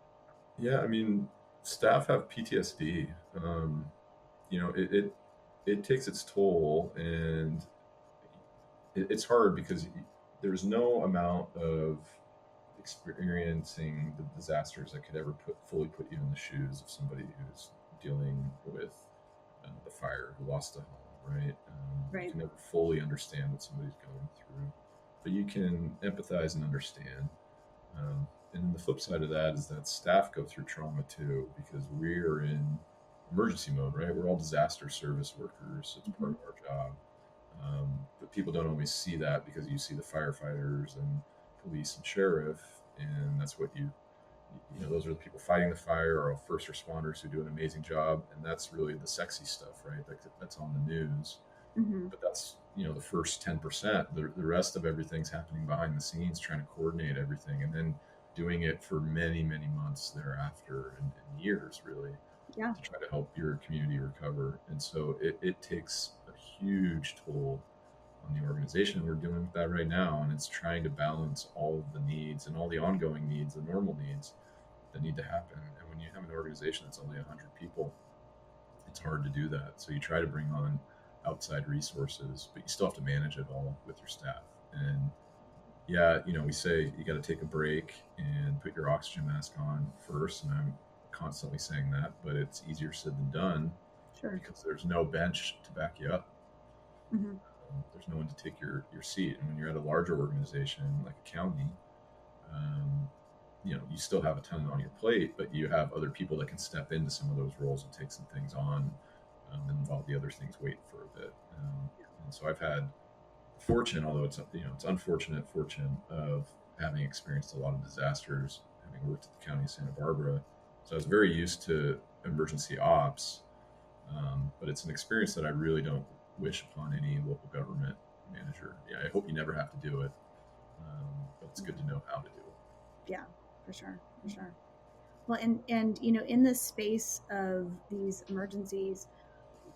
Yeah, I mean, staff have PTSD. It takes its toll, and it's hard because there's no amount of experiencing the disasters that could ever fully put you in the shoes of somebody who's dealing with the fire, who lost a home, right? Right. You can never fully understand what somebody's going through, but you can empathize and understand. And then the flip side of that is that staff go through trauma too, because we're in emergency mode, right? We're all disaster service workers. It's part of our job. But people don't always see that because you see the firefighters and police and sheriff, and that's what those are the people fighting the fire, or first responders who do an amazing job, and that's really the sexy stuff, right? That's on the news. Mm-hmm. But that's the first 10%. The rest of everything's happening behind the scenes, trying to coordinate everything, and then doing it for many, many months thereafter, and years really, to try to help your community recover. And so it takes a huge toll on the organization. We're dealing with that right now, and it's trying to balance all of the needs and all the ongoing needs, the normal needs that need to happen. And when you have an organization that's only 100 people, it's hard to do that. So you try to bring on outside resources, but you still have to manage it all with your staff. And yeah, we say you got to take a break and put your oxygen mask on first. And I'm constantly saying that, but it's easier said than done. Sure. Because there's no bench to back you up. Mm-hmm. There's no one to take your seat. And when you're at a larger organization like a county, you still have a ton on your plate, but you have other people that can step into some of those roles and take some things on, and while the other things wait for a bit. And so I've had fortune, although it's unfortunate fortune of having experienced a lot of disasters, having worked at the county of Santa Barbara. So I was very used to emergency ops, but it's an experience that I really don't wish upon any local government manager. Yeah, I hope you never have to do it, but it's good to know how to do it. Yeah, for sure. Well, and in the space of these emergencies,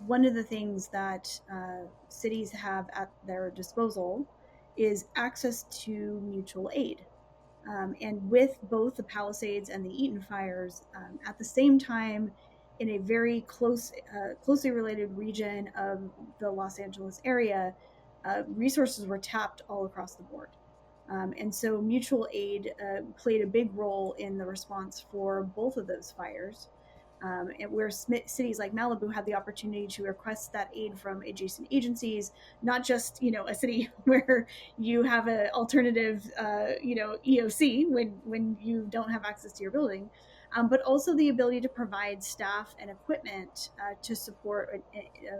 one of the things that cities have at their disposal is access to mutual aid. And with both the Palisades and the Eaton fires at the same time, in a very closely related region of the Los Angeles area, resources were tapped all across the board. And so mutual aid played a big role in the response for both of those fires. And where cities like Malibu had the opportunity to request that aid from adjacent agencies, not just a city where you have an alternative EOC when you don't have access to your building, but also the ability to provide staff and equipment to support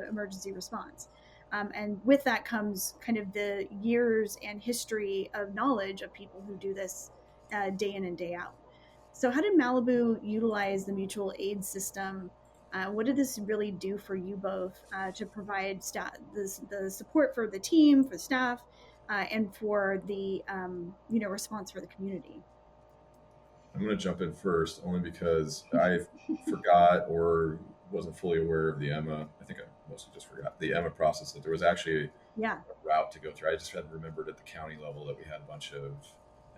emergency response. And with that comes kind of the years and history of knowledge of people who do this day in and day out. So how did Malibu utilize the mutual aid system? What did this really do for you both to provide the support for the team, for the staff, and for the response for the community? I'm going to jump in first, only because I forgot or wasn't fully aware of the EMA. I think I mostly just forgot the EMA process, that there was actually a route to go through. I just hadn't remembered at the county level that we had a bunch of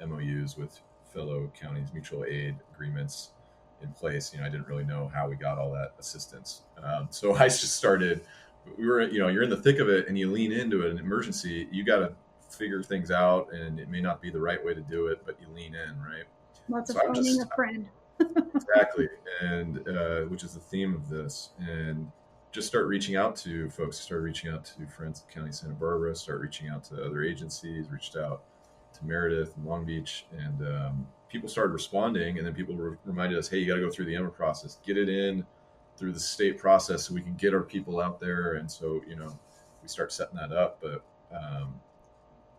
MOUs with fellow counties, mutual aid agreements in place. I didn't really know how we got all that assistance. So I just started, you're in the thick of it and you lean into it. An emergency, you got to figure things out, and it may not be the right way to do it, but you lean in, right? Lots of phoning a friend. Exactly. And which is the theme of this. And just start reaching out to folks, start reaching out to friends at County Santa Barbara, start reaching out to other agencies, reached out to Meredith and Long Beach, and people started responding. And then people reminded us, hey, you got to go through the EMA process, get it in through the state process so we can get our people out there. And so, we start setting that up. But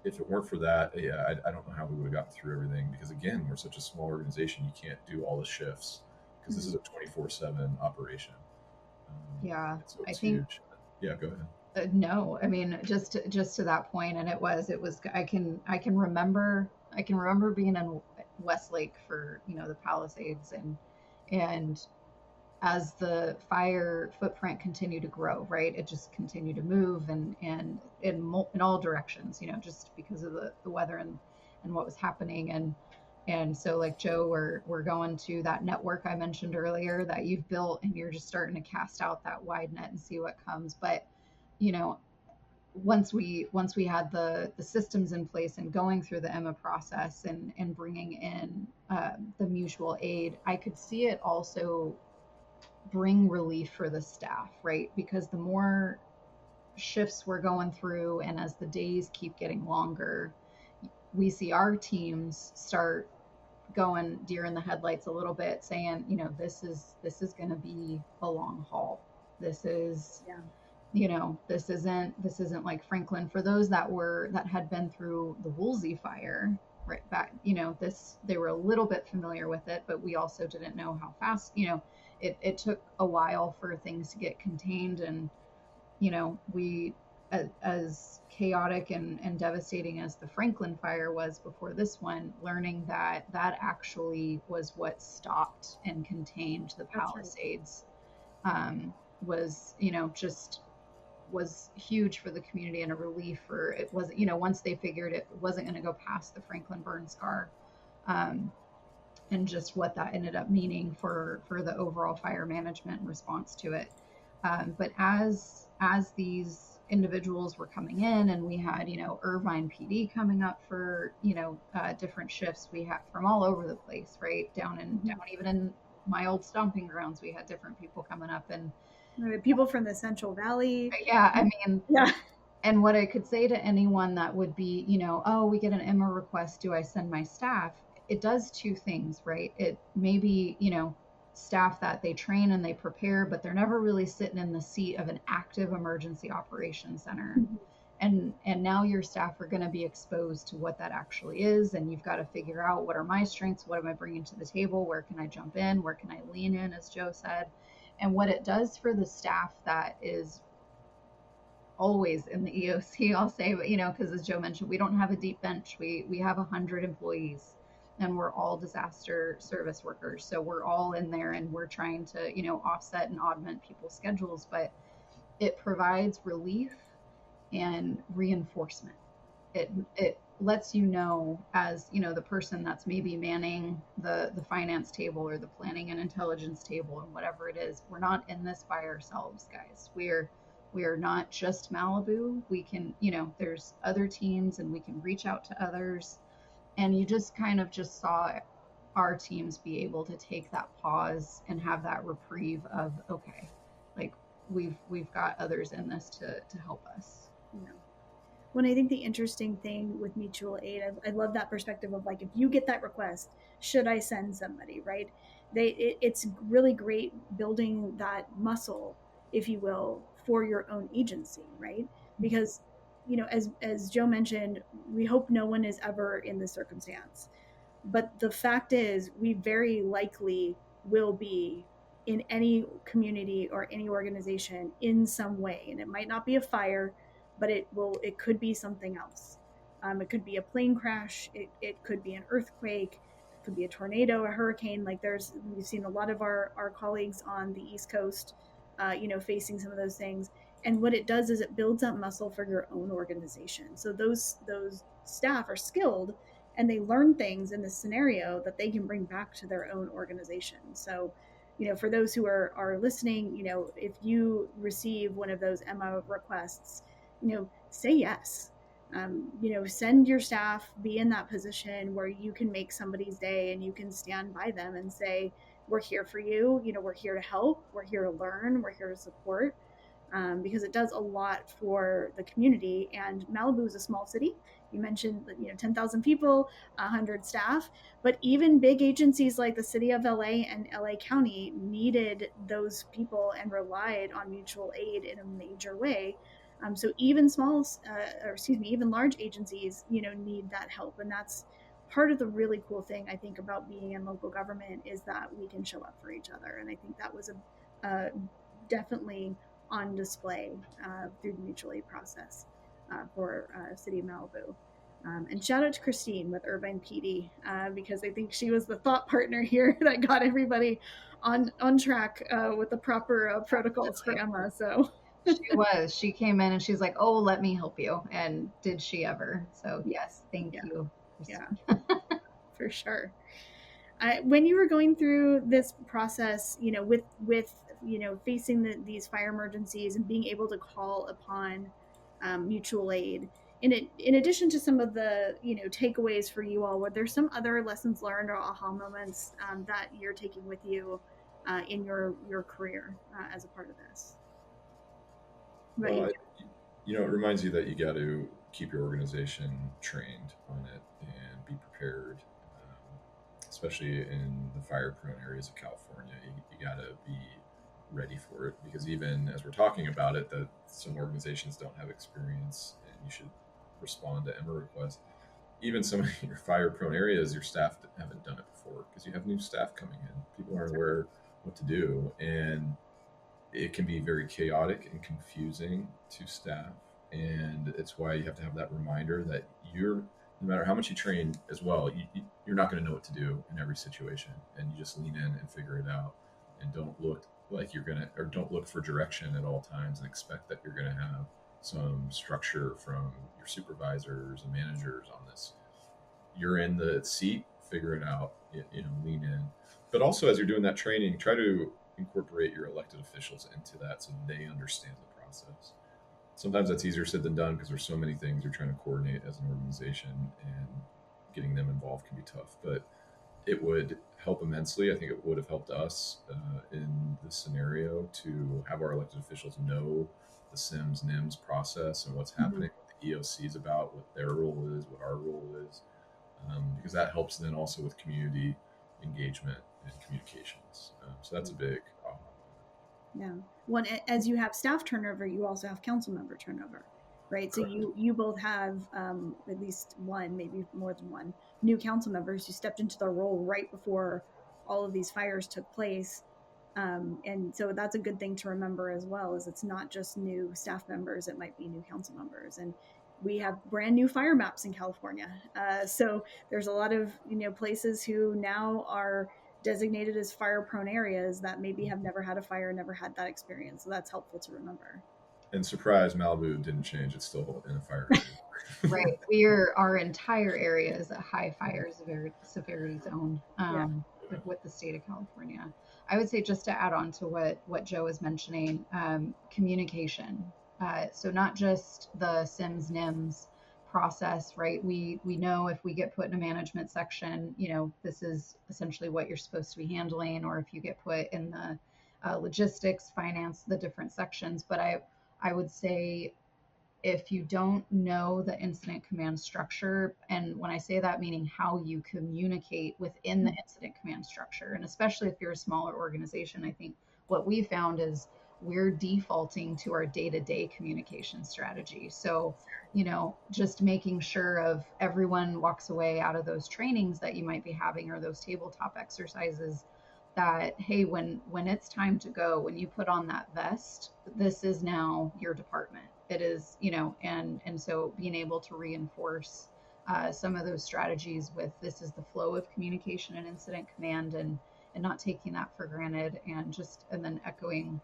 if it weren't for that, I don't know how we would have gotten through everything, because again, we're such a small organization. You can't do all the shifts because this is a 24/7 operation. So I think huge. Yeah, go ahead. No, I mean, just to that point, and it was. I can remember being in Westlake for the Palisades, and as the fire footprint continued to grow, right, it just continued to move and in all directions, just because of the weather and what was happening. And so, like Joe, we're going to that network I mentioned earlier that you've built, and you're just starting to cast out that wide net and see what comes. But once we had the systems in place and going through the EMA process and bringing in the mutual aid, I could see it also bring relief for the staff, right? Because the more shifts we're going through, and as the days keep getting longer, we see our teams start going deer in the headlights a little bit, saying, this is going to be a long haul. This is, this isn't like Franklin. For those that had been through the Woolsey fire right back, they were a little bit familiar with it, but we also didn't know how fast, it took a while for things to get contained. And, we, as chaotic and devastating as the Franklin fire was before this one, learning that actually was what stopped and contained the Palisades, was, was huge for the community, and a relief for it. Wasn't, once they figured it wasn't going to go past the Franklin burn scar, and just what that ended up meaning for the overall fire management and response to it. But as these individuals were coming in, and we had, Irvine PD coming up for, different shifts. We had from all over the place, right? Down even in my old stomping grounds, we had different people coming up, and people from the Central Valley. Yeah. I mean, yeah. And what I could say to anyone that would be, oh, we get an Emma request, do I send my staff? It does two things, right? It may be, staff that they train and they prepare, but they're never really sitting in the seat of an active emergency operations center. And now your staff are going to be exposed to what that actually is, and you've got to figure out, what are my strengths, what am I bringing to the table, where can I jump in, where can I lean in, as Joe said. And what it does for the staff that is always in the EOC, I'll say, but because as Joe mentioned, we don't have a deep bench. We have 100 employees, and we're all disaster service workers. So we're all in there, and we're trying to, offset and augment people's schedules, but it provides relief and reinforcement. It lets as the person that's maybe manning the finance table or the planning and intelligence table and whatever it is, we're not in this by ourselves, guys. We are not just Malibu. We can, there's other teams, and we can reach out to others. And you just kind of just saw our teams be able to take that pause and have that reprieve of, okay, like we've got others in this to help us. Well, I think the interesting thing with mutual aid, I love that perspective of, like, if you get that request, should I send somebody, right? It's really great building that muscle, if you will, for your own agency, right? Because, as Joe mentioned, we hope no one is ever in this circumstance. But the fact is, we very likely will be in any community or any organization in some way. And it might not be a fire, but it could be something else. It could be a plane crash. It could be an earthquake. It could be a tornado, a hurricane. Like, we've seen a lot of our colleagues on the East Coast, facing some of those things. And what it does is it builds up muscle for your own organization. So those staff are skilled, and they learn things in this scenario that they can bring back to their own organization. So, for those who are listening, if you receive one of those Emma requests, say yes. Send your staff, be in that position where you can make somebody's day, and you can stand by them and say, we're here for you. We're here to help. We're here to learn. We're here to support. Because it does a lot for the community. And Malibu is a small city. You mentioned, 10,000 people, 100 staff, but even big agencies like the city of LA and LA County needed those people and relied on mutual aid in a major way. So even even large agencies, need that help. And that's part of the really cool thing, I think, about being in local government, is that we can show up for each other. And I think that was definitely on display through the mutual aid process for City of Malibu. And shout out to Christine with Irvine PD, because I think she was the thought partner here that got everybody on track with the proper protocols for Emma. So she came in and she's like, oh, let me help you. And did she ever? So yes, thank you. Yeah, for sure. When you were going through this process, with facing these fire emergencies and being able to call upon mutual aid, in addition to some of the takeaways for you all, were there some other lessons learned or aha moments that you're taking with you in your career as a part of this? Well, it reminds you that you got to keep your organization trained on it and be prepared, especially in the fire-prone areas of California. You got to be ready for it, because even as we're talking about it, that some organizations don't have experience, and you should respond to Emma requests. Even some of your fire-prone areas, your staff haven't done it before, because you have new staff coming in. People aren't aware what to do, and it can be very chaotic and confusing to staff. And it's why you have to have that reminder that no matter how much you train as well, you're not going to know what to do in every situation, and you just lean in and figure it out, and don't look like don't look for direction at all times and expect that you're going to have some structure from your supervisors and managers on this. You're in the seat, figure it out, lean in. But also, as you're doing that training, try to incorporate your elected officials into that so they understand the process. sometimes that's easier said than done because there's so many things you're trying to coordinate as an organization, and getting them involved can be tough. But it would help immensely. I think it would have helped us in this scenario to have our elected officials know the SIMS NIMS process and what's happening, what the EOC is about, what their role is, what our role is, because that helps then also with community engagement and communications. So that's a big Yeah. Well, as you have staff turnover, you also have council member turnover, right? Correct. So you both have at least one, maybe more than one, new council members who stepped into their role right before all of these fires took place. And so that's a good thing to remember as well, is it's not just new staff members, it might be new council members. And we have brand new fire maps in California. So there's a lot of, places who now are designated as fire prone areas that maybe have never had a fire, never had that experience. So that's helpful to remember. And surprise, Malibu didn't change. It's still in a fire area. Right. Our entire area is a high fire severity zone with the state of California. I would say, just to add on to what Joe was mentioning, communication. So not just the SIMS NIMS process, right? We know if we get put in a management section, this is essentially what you're supposed to be handling, or if you get put in the logistics, finance, the different sections. But I would say, if you don't know the incident command structure, and when I say that, meaning how you communicate within the incident command structure, and especially if you're a smaller organization, I think what we found is we're defaulting to our day-to-day communication strategy. So, just making sure of everyone walks away out of those trainings that you might be having, or those tabletop exercises, that, hey, when it's time to go, when you put on that vest, this is now your department. It is, and so being able to reinforce some of those strategies with, this is the flow of communication and incident command, and not taking that for granted, and then echoing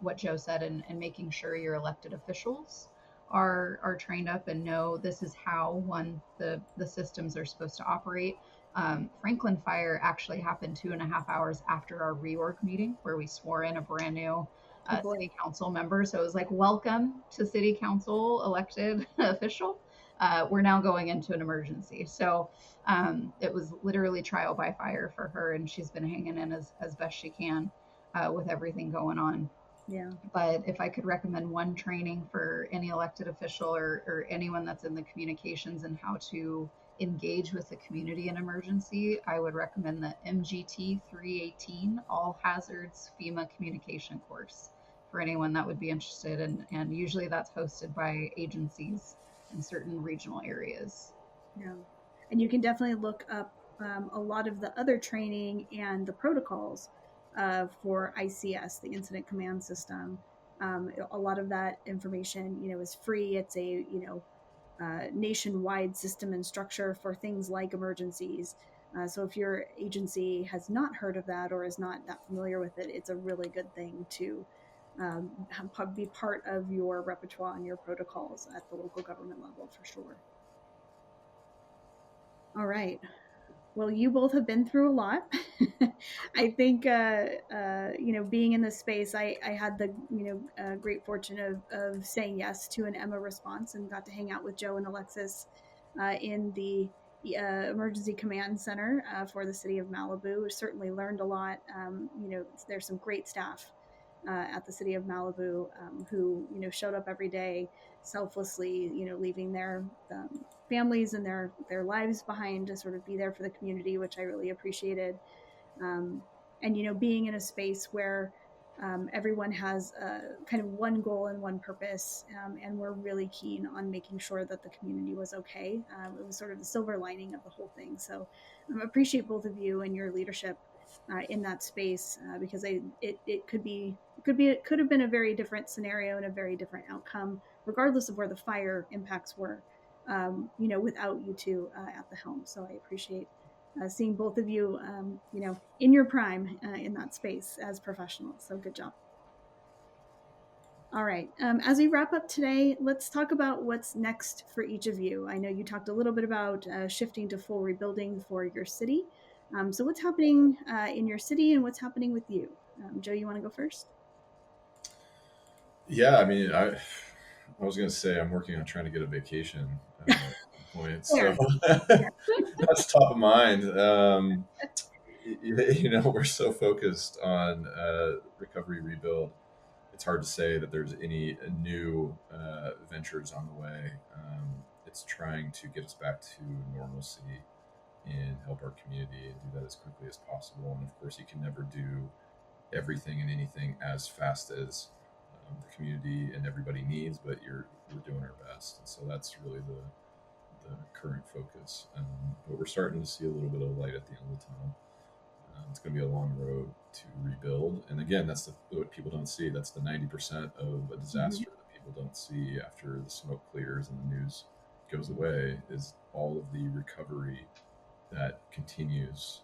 what Joe said, and making sure your elected officials are trained up and know this is how the systems are supposed to operate. Franklin Fire actually happened 2.5 hours after our reorg meeting, where we swore in a brand new city council member. So it was like, welcome to city council, elected official. We're now going into an emergency. So it was literally trial by fire for her, and she's been hanging in as best she can with everything going on. Yeah. But if I could recommend one training for any elected official or anyone that's in the communications and how to engage with the community in emergency, I would recommend the MGT 318 All Hazards FEMA Communication course for anyone that would be interested. And usually that's hosted by agencies in certain regional areas. Yeah. And you can definitely look up a lot of the other training and the protocols for ICS, the Incident Command System. A lot of that information, is free. It's a, nationwide system and structure for things like emergencies. So if your agency has not heard of that or is not that familiar with it, it's a really good thing to be part of your repertoire and your protocols at the local government level, for sure. All right. Well, you both have been through a lot. I think, being in this space, I had the, great fortune of saying yes to an Emma response, and got to hang out with Joe and Alexis in the Emergency Command Center for the city of Malibu. We certainly learned a lot. There's some great staff at the city of Malibu who, showed up every day selflessly, leaving their families and their lives behind to sort of be there for the community, which I really appreciated. And, being in a space where everyone has kind of one goal and one purpose, and we're really keen on making sure that the community was okay. It was sort of the silver lining of the whole thing. So I appreciate both of you and your leadership in that space, because it could have been a very different scenario and a very different outcome, regardless of where the fire impacts were, without you two at the helm. So I appreciate seeing both of you, in your prime in that space as professionals. So good job. All right. As we wrap up today, let's talk about what's next for each of you. I know you talked a little bit about shifting to full rebuilding for your city. So what's happening in your city, and what's happening with you? Joe, you want to go first? Yeah, I mean, I was going to say I'm working on trying to get a vacation point, Fair. so that's top of mind. We're so focused on recovery rebuild. It's hard to say that there's any new ventures on the way. It's trying to get us back to normalcy and help our community and do that as quickly as possible. And of course, you can never do everything and anything as fast as the community and everybody needs, but we're doing our best. And so that's really the current focus. But we're starting to see a little bit of light at the end of the tunnel. It's going to be a long road to rebuild. And again, that's what people don't see. That's the 90% of a disaster that people don't see after the smoke clears and the news goes away, is all of the recovery that continues,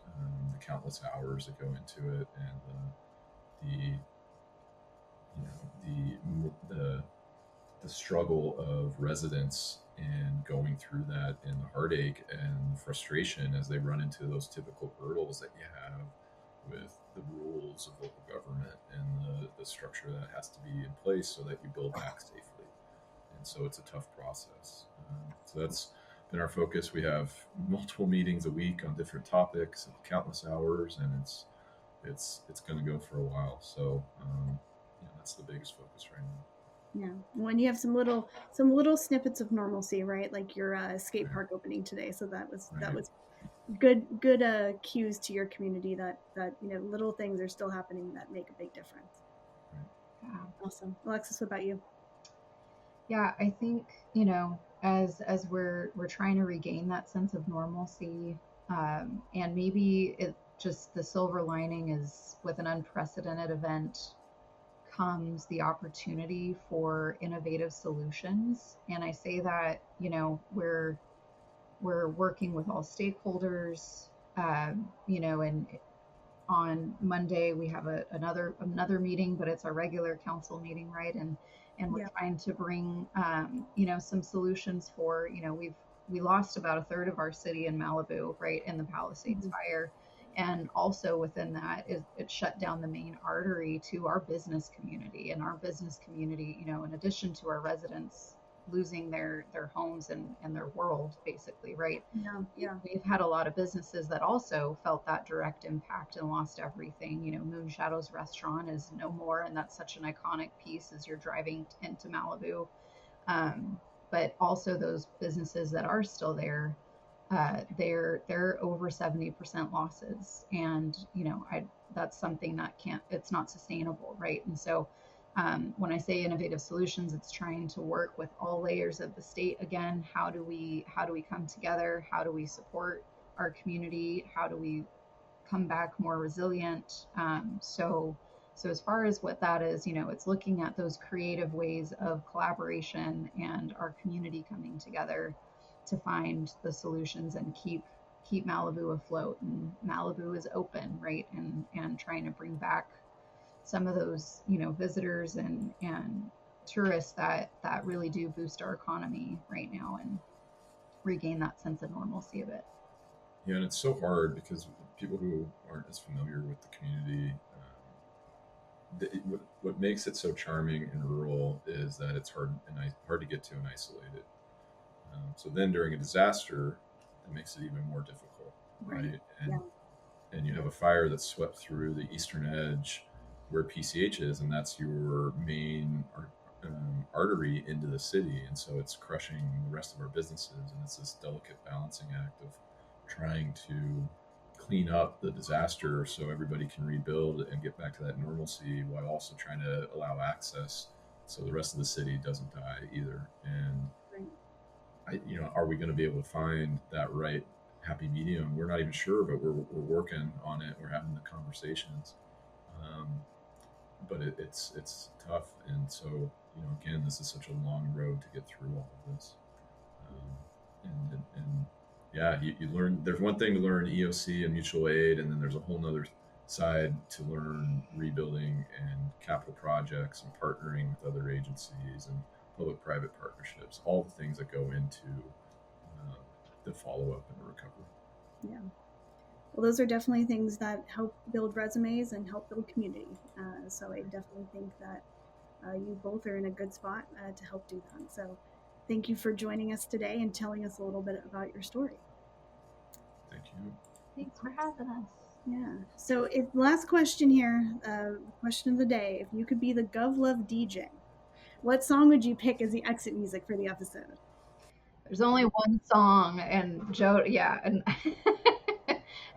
the countless hours that go into it, and the struggle of residents and going through that, and the heartache and frustration as they run into those typical hurdles that you have with the rules of local government and the structure that has to be in place so that you build back safely. And so it's a tough process. So that's been our focus. We have multiple meetings a week on different topics and countless hours, and it's going to go for a while. So that's the biggest focus right now. Yeah, when you have some little snippets of normalcy, right? Like your skate park opening today. So that was good cues to your community that little things are still happening that make a big difference. Yeah, awesome. Alexis, what about you? Yeah, I think as we're trying to regain that sense of normalcy, and maybe it just the silver lining is with an unprecedented event comes the opportunity for innovative solutions. And I say that, we're working with all stakeholders, and on Monday we have another meeting, but it's our regular council meeting, right? And we're trying to bring, some solutions for, we lost about a third of our city in Malibu, right, in the Palisades Fire. And also within that, it shut down the main artery to our business community. And our business community, in addition to our residents losing their homes and their world, basically, right? Yeah. We've had a lot of businesses that also felt that direct impact and lost everything. Moon Shadows Restaurant is no more, and that's such an iconic piece as you're driving into Malibu. But also those businesses that are still there, they're over 70% losses, and that's something that it's not sustainable, right? And so when I say innovative solutions, it's trying to work with all layers of the state. Again, how do we come together? How do we support our community? How do we come back more resilient? So as far as what that is, it's looking at those creative ways of collaboration and our community coming together to find the solutions and keep Malibu afloat. And Malibu is open, right? And trying to bring back some of those, visitors and tourists that really do boost our economy right now and regain that sense of normalcy of it. Yeah, and it's so hard because people who aren't as familiar with the community, what makes it so charming and rural is that it's hard to get to and isolated. So then during a disaster, it makes it even more difficult, right? And you have a fire that's swept through the eastern edge where PCH is, and that's your main artery into the city. And so it's crushing the rest of our businesses. And it's this delicate balancing act of trying to clean up the disaster so everybody can rebuild and get back to that normalcy, while also trying to allow access so the rest of the city doesn't die either. And are we going to be able to find that right happy medium? We're not even sure, but we're working on it. We're having the conversations. But it's tough. And so, again, this is such a long road to get through all of this. You learn, there's one thing to learn EOC and mutual aid, and then there's a whole nother side to learn rebuilding and capital projects and partnering with other agencies and public-private partnerships, all the things that go into the follow-up and the recovery. Yeah. Well, those are definitely things that help build resumes and help build community. So I definitely think that you both are in a good spot to help do that. So thank you for joining us today and telling us a little bit about your story. Thank you. Thanks for having us. Yeah. So last question here, question of the day. If you could be the Gov Love DJ, what song would you pick as the exit music for the episode? There's only one song, and Joe,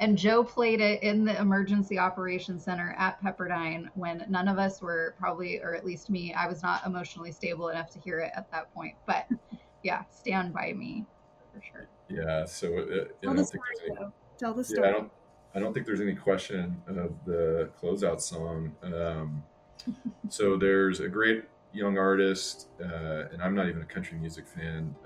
and Joe played it in the Emergency Operations Center at Pepperdine when none of us were probably, or at least me, I was not emotionally stable enough to hear it at that point. But yeah, Stand By Me, for sure. Yeah, so Tell the story. Yeah, I don't think there's any question of the closeout song. So there's a great young artist, and I'm not even a country music fan.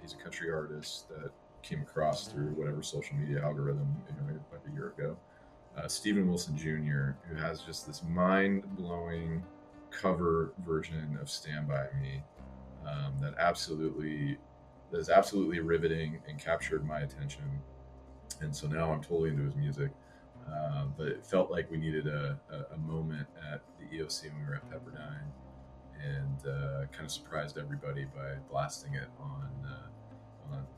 He's a country artist that came across through whatever social media algorithm, about a year ago. Stephen Wilson Jr., who has just this mind-blowing cover version of "Stand By Me" that is absolutely riveting and captured my attention. And so now I'm totally into his music. But it felt like we needed a moment at the EOC when we were at Pepperdine, and kind of surprised everybody by blasting it on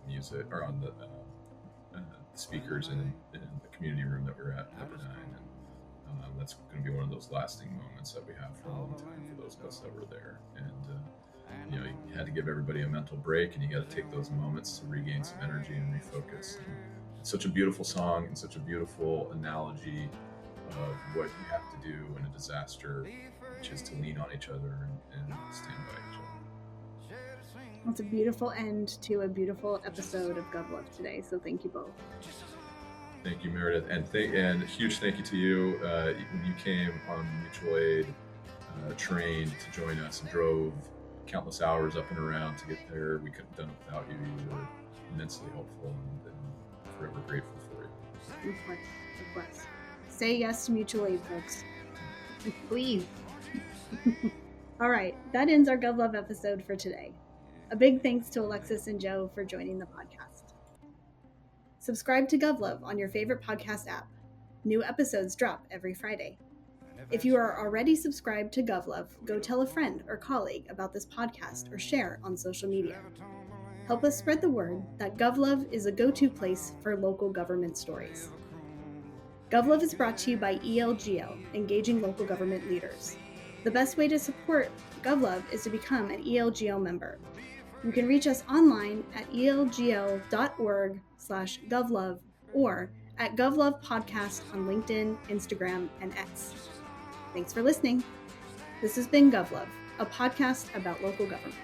music, or on the speakers in the community room that we were at Pepperdine. And that's going to be one of those lasting moments that we have for a long time for those of us that were there. And you had to give everybody a mental break, and you got to take those moments to regain some energy and refocus. And it's such a beautiful song and such a beautiful analogy of what you have to do in a disaster, which is to lean on each other and stand by each other. That's a beautiful end to a beautiful episode of Gov Love today. So thank you both. Thank you, Meredith, and a huge thank you to you. When you came on mutual aid train to join us and drove countless hours up and around to get there, we couldn't have done it without you. You were immensely helpful and forever grateful for you. Of course. Say yes to mutual aid, folks. Please. All right, that ends our Gov Love episode for today. A big thanks to Alexis and Joe for joining the podcast. Subscribe to Gov Love on your favorite podcast app. New episodes drop every Friday. If you are already subscribed to Gov Love, go tell a friend or colleague about this podcast or share on social media. Help us spread the word that Gov Love is a go-to place for local government stories. Gov Love is brought to you by ELGL, Engaging Local Government Leaders. The best way to support Gov Love is to become an ELGL member. You can reach us online at elgl.org/govlove or at GovLove Podcast on LinkedIn, Instagram, and X. Thanks for listening. This has been Gov Love, a podcast about local government.